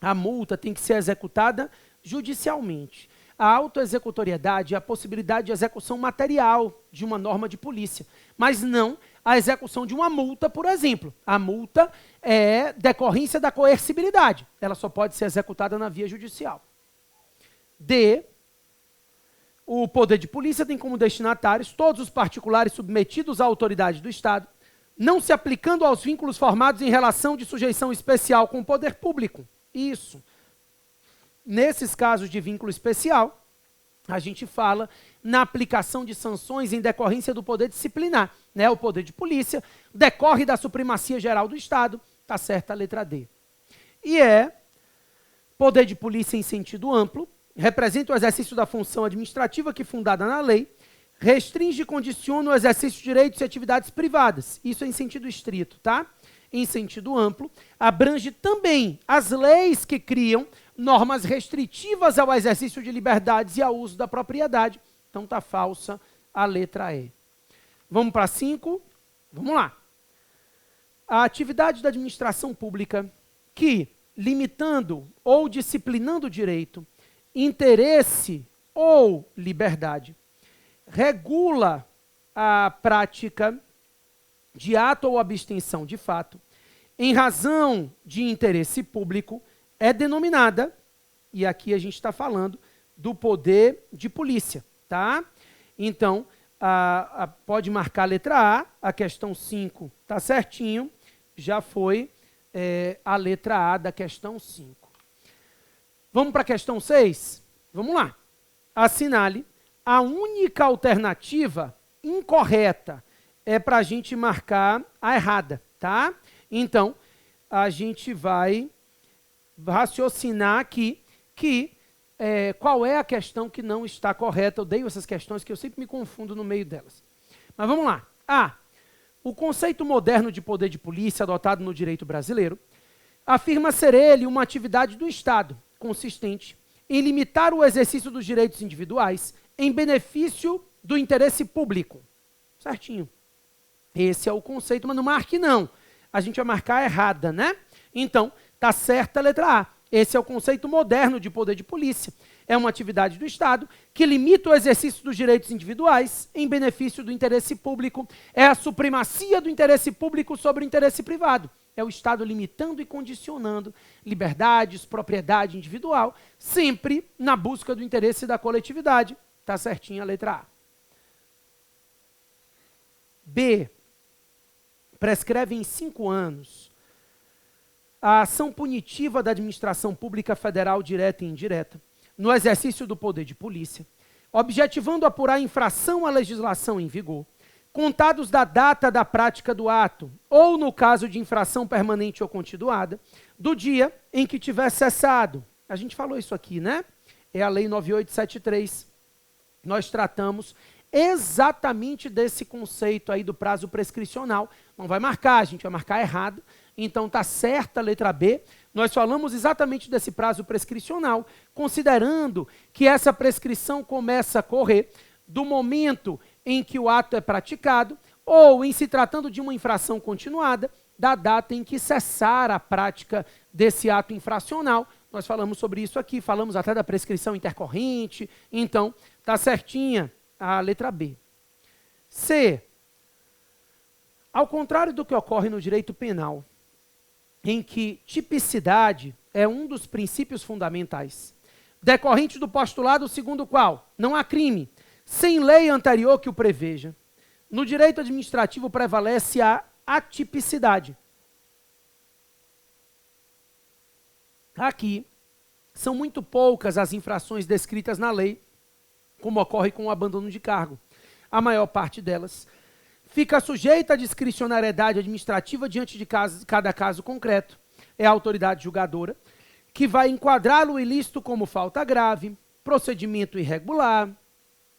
A multa tem que ser executada judicialmente. A autoexecutoriedade é a possibilidade de execução material de uma norma de polícia, mas não a execução de uma multa, por exemplo. A multa é decorrência da coercibilidade. Ela só pode ser executada na via judicial. D. O poder de polícia tem como destinatários todos os particulares submetidos à autoridade do Estado, não se aplicando aos vínculos formados em relação de sujeição especial com o poder público. Isso. Nesses casos de vínculo especial, a gente fala na aplicação de sanções em decorrência do poder disciplinar, né? O poder de polícia decorre da supremacia geral do Estado, tá certa a letra D. E poder de polícia em sentido amplo, representa o exercício da função administrativa que, fundada na lei, restringe e condiciona o exercício de direitos e atividades privadas. Isso é em sentido estrito, tá? Em sentido amplo, abrange também as leis que criam normas restritivas ao exercício de liberdades e ao uso da propriedade. Então está falsa a letra E. Vamos para 5? Vamos lá. A atividade da administração pública que, limitando ou disciplinando o direito, interesse ou liberdade, regula a prática de ato ou abstenção de fato, em razão de interesse público, é denominada, e aqui a gente está falando do poder de polícia, tá? Então, pode marcar a letra A questão 5 está certinho, já foi a letra A da questão 5. Vamos para a questão 6? Vamos lá. Assinale a única alternativa incorreta. É para a gente marcar a errada, tá? Então, a gente vai raciocinar aqui qual é a questão que não está correta. Eu odeio essas questões que eu sempre me confundo no meio delas. Mas vamos lá. A. o conceito moderno de poder de polícia adotado no direito brasileiro afirma ser ele uma atividade do Estado consistente em limitar o exercício dos direitos individuais em benefício do interesse público. Certinho. Esse é o conceito, mas não marque não. A gente vai marcar errada, né? Então, tá certa a letra A. Esse é o conceito moderno de poder de polícia. É uma atividade do Estado que limita o exercício dos direitos individuais em benefício do interesse público. É a supremacia do interesse público sobre o interesse privado. É o Estado limitando e condicionando liberdades, propriedade individual, sempre na busca do interesse da coletividade. Tá certinha a letra A. B. Prescreve em 5 anos a ação punitiva da administração pública federal direta e indireta no exercício do poder de polícia, objetivando apurar infração à legislação em vigor, contados da data da prática do ato, ou no caso de infração permanente ou continuada, do dia em que tiver cessado. A gente falou isso aqui, né? É a Lei 9873. Nós tratamos exatamente desse conceito aí do prazo prescricional. Não vai marcar, a gente vai marcar errado. Então está certa a letra B. Nós falamos exatamente desse prazo prescricional, considerando que essa prescrição começa a correr do momento em que o ato é praticado, ou, em se tratando de uma infração continuada, da data em que cessar a prática desse ato infracional. Nós falamos sobre isso aqui, falamos até da prescrição intercorrente. Então, está certinha a letra B. C. Ao contrário do que ocorre no direito penal, em que tipicidade é um dos princípios fundamentais, decorrente do postulado segundo o qual não há crime, sem lei anterior que o preveja, no direito administrativo prevalece a atipicidade. Aqui, são muito poucas as infrações descritas na lei, como ocorre com o abandono de cargo. A maior parte delas fica sujeita à discricionariedade administrativa diante de cada caso concreto. É a autoridade julgadora que vai enquadrá-lo o ilícito como falta grave, procedimento irregular,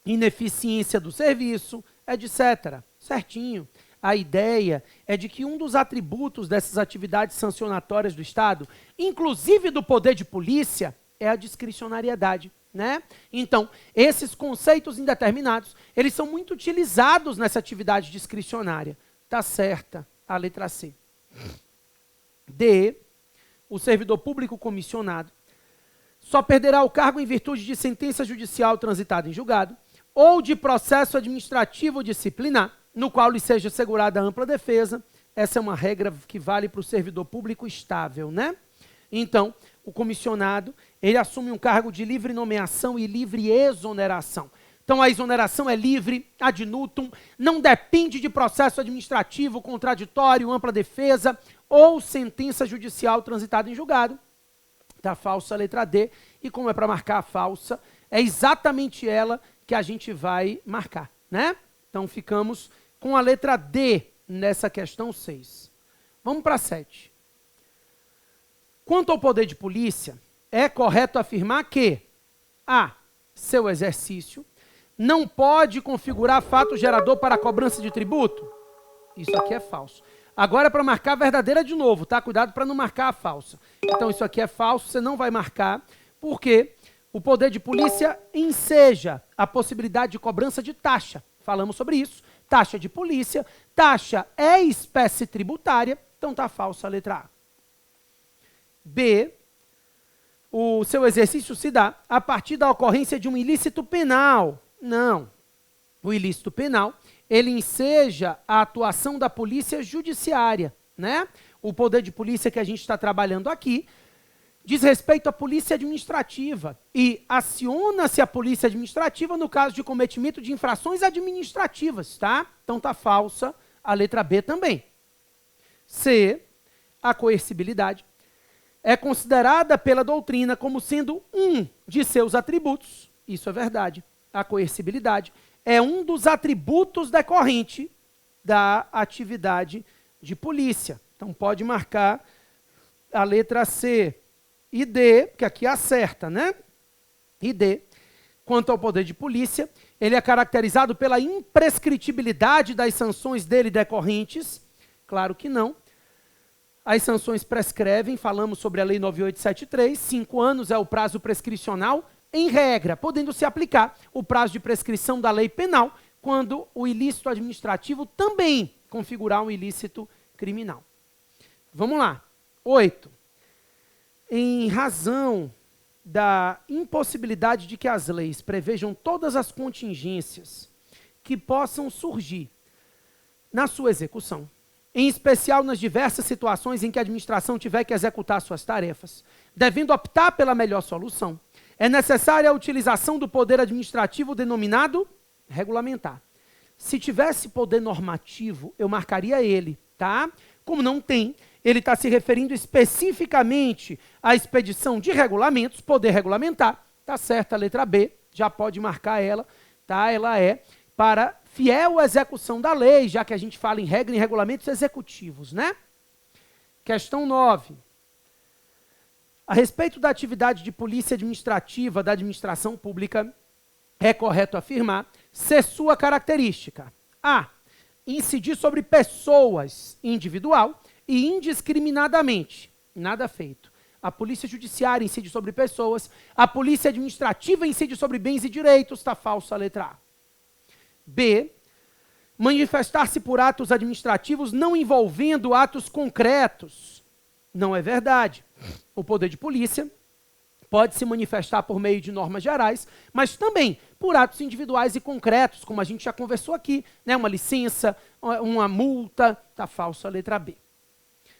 ineficiência do serviço, etc. Certinho. A ideia é de que um dos atributos dessas atividades sancionatórias do Estado, inclusive do poder de polícia, é a discricionariedade, né? Então, esses conceitos indeterminados, eles são muito utilizados nessa atividade discricionária. Tá certa a letra C. D. O servidor público comissionado só perderá o cargo em virtude de sentença judicial transitada em julgado ou de processo administrativo disciplinar, no qual lhe seja assegurada ampla defesa. Essa é uma regra que vale para o servidor público estável, né? Então, o comissionado, ele assume um cargo de livre nomeação e livre exoneração. Então, a exoneração é livre, ad nutum, não depende de processo administrativo, contraditório, ampla defesa ou sentença judicial transitada em julgado. Tá falsa a letra D, e como é para marcar a falsa, é exatamente ela que a gente vai marcar, né? Então, ficamos com a letra D nessa questão 6. Vamos para 7. Quanto ao poder de polícia, é correto afirmar que a. Seu exercício não pode configurar fato gerador para a cobrança de tributo. Isso aqui é falso. Agora é para marcar a verdadeira de novo, tá? Cuidado para não marcar a falsa. Então, isso aqui é falso, você não vai marcar, porque o poder de polícia enseja a possibilidade de cobrança de taxa. Falamos sobre isso. Taxa de polícia. Taxa é espécie tributária. Então, tá falsa a letra A. B. O seu exercício se dá a partir da ocorrência de um ilícito penal. Não. O ilícito penal, ele enseja a atuação da polícia judiciária, né? O poder de polícia que a gente está trabalhando aqui diz respeito à polícia administrativa e aciona-se a polícia administrativa no caso de cometimento de infrações administrativas, tá? Então tá falsa a letra B também. C. A coercibilidade é considerada pela doutrina como sendo um de seus atributos. Isso é verdade. A coercibilidade é um dos atributos decorrente da atividade de polícia. Então pode marcar a letra C e D, que aqui acerta, né? E D. Quanto ao poder de polícia, Ele é caracterizado pela imprescritibilidade das sanções dele decorrentes? Claro que não. As sanções prescrevem, falamos sobre a Lei 9873, 5 anos é o prazo prescricional, em regra, podendo se aplicar o prazo de prescrição da lei penal, quando o ilícito administrativo também configurar um ilícito criminal. Vamos lá. 8. Em razão da impossibilidade de que as leis prevejam todas as contingências que possam surgir na sua execução, em especial nas diversas situações em que a administração tiver que executar suas tarefas, devendo optar pela melhor solução, é necessária a utilização do poder administrativo denominado regulamentar. Se tivesse poder normativo, eu marcaria ele, tá? Como não tem, ele está se referindo especificamente à expedição de regulamentos, poder regulamentar, tá certo? A letra B, já pode marcar ela, tá? Ela é para fiel execução da lei, já que a gente fala em regra e regulamentos executivos, né? Questão 9. A respeito da atividade de polícia administrativa da administração pública, é correto afirmar ser sua característica: A. Incidir sobre pessoas individual e indiscriminadamente. Nada feito. A polícia judiciária incide sobre pessoas, a polícia administrativa incide sobre bens e direitos. Está falso a letra A. B. Manifestar-se por atos administrativos não envolvendo atos concretos. Não é verdade. O poder de polícia pode se manifestar por meio de normas gerais, mas também por atos individuais e concretos, como a gente já conversou aqui, né? Uma licença, uma multa. Está falso a letra B.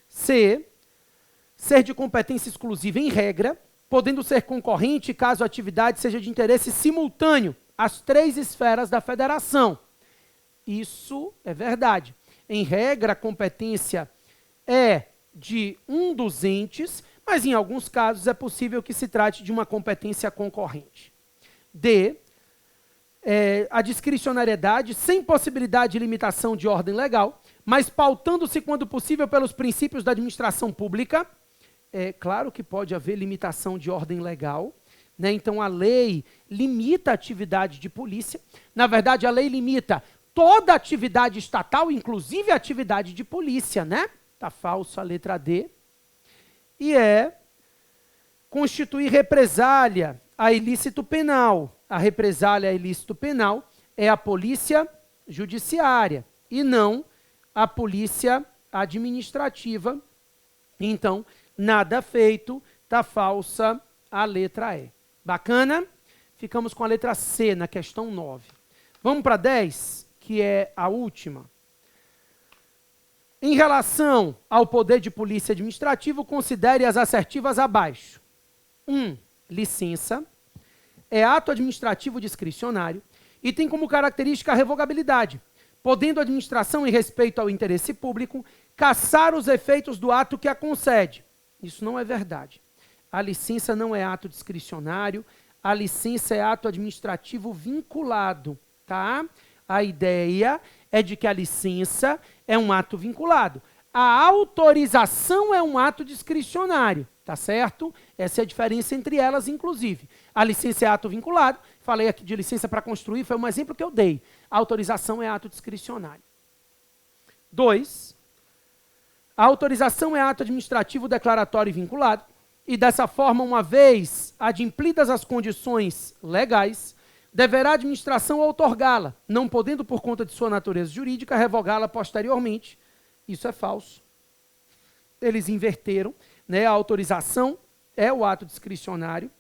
C. Ser de competência exclusiva em regra, podendo ser concorrente caso a atividade seja de interesse simultâneo às 3 esferas da federação. Isso é verdade. Em regra, a competência é de um dos entes, mas em alguns casos é possível que se trate de uma competência concorrente. D. A discricionariedade sem possibilidade de limitação de ordem legal, mas pautando-se quando possível pelos princípios da administração pública. É claro que pode haver limitação de ordem legal, né? Então a lei limita a atividade de polícia. Na verdade, a lei limita toda a atividade estatal, inclusive a atividade de polícia, né? Está falso a letra D. E constituir represália a ilícito penal. A represália a ilícito penal é a polícia judiciária e não a polícia administrativa. Então, nada feito, está falsa a letra E. Bacana? Ficamos com a letra C na questão 9. Vamos para 10, que é a última. Em relação ao poder de polícia administrativo, considere as assertivas abaixo. 1. Licença. É ato administrativo discricionário e tem como característica a revogabilidade, podendo a administração, em respeito ao interesse público, cassar os efeitos do ato que a concede. Isso não é verdade. A licença não é ato discricionário, a licença é ato administrativo vinculado, tá? A ideia é de que a licença é um ato vinculado. A autorização é um ato discricionário, tá certo? Essa é a diferença entre elas, inclusive. A licença é ato vinculado, falei aqui de licença para construir, foi um exemplo que eu dei. A autorização é ato discricionário. 2. A autorização é ato administrativo declaratório e vinculado, e dessa forma, uma vez adimplidas as condições legais, deverá a administração outorgá-la, não podendo, por conta de sua natureza jurídica, revogá-la posteriormente. Isso é falso. Eles inverteram, né? A autorização é o ato discricionário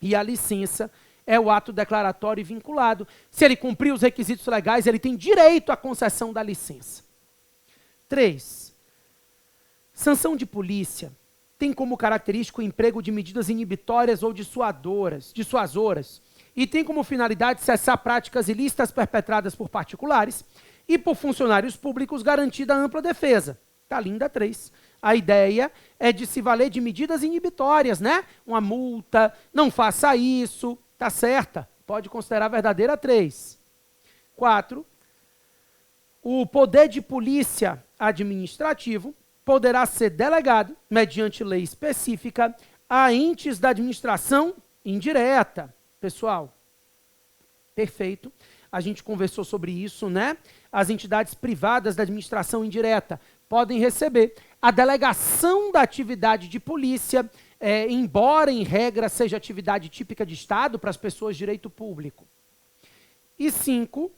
e a licença é o ato declaratório e vinculado. Se ele cumprir os requisitos legais, ele tem direito à concessão da licença. 3. Sanção de polícia tem como característica o emprego de medidas inibitórias ou dissuasoras, e tem como finalidade cessar práticas ilícitas perpetradas por particulares e por funcionários públicos, garantida a ampla defesa. Está linda 3. A ideia é de se valer de medidas inibitórias, né? Uma multa, não faça isso, tá certa. Pode considerar verdadeira 3. 4. O poder de polícia administrativo poderá ser delegado, mediante lei específica, a entes da administração indireta. Pessoal, Perfeito. A gente conversou sobre isso, né? As entidades privadas da administração indireta podem receber. A delegação da atividade de polícia, embora em regra seja atividade típica de Estado para as pessoas de direito público. E 5,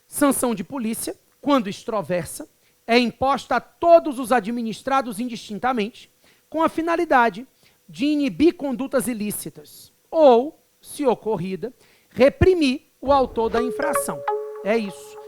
sanção de polícia, quando extroversa, é imposta a todos os administrados indistintamente, com a finalidade de inibir condutas ilícitas ou, se ocorrida, reprimir o autor da infração. É isso.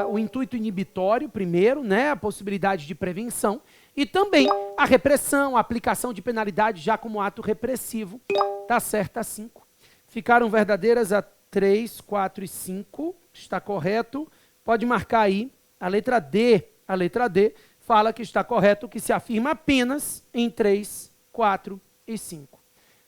O intuito inibitório, primeiro, né, a possibilidade de prevenção, e também a repressão, a aplicação de penalidade já como ato repressivo. Tá certo a 5. Ficaram verdadeiras a 3, 4 e 5. Está correto. Pode marcar aí a letra D. A letra D fala que está correto, que se afirma apenas em 3, 4 e 5.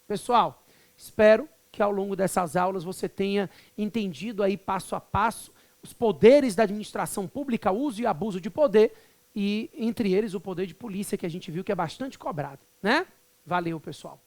Pessoal, espero que ao longo dessas aulas você tenha entendido aí passo a passo os poderes da administração pública, uso e abuso de poder, e entre eles o poder de polícia, que a gente viu que é bastante cobrado, né? Valeu, pessoal.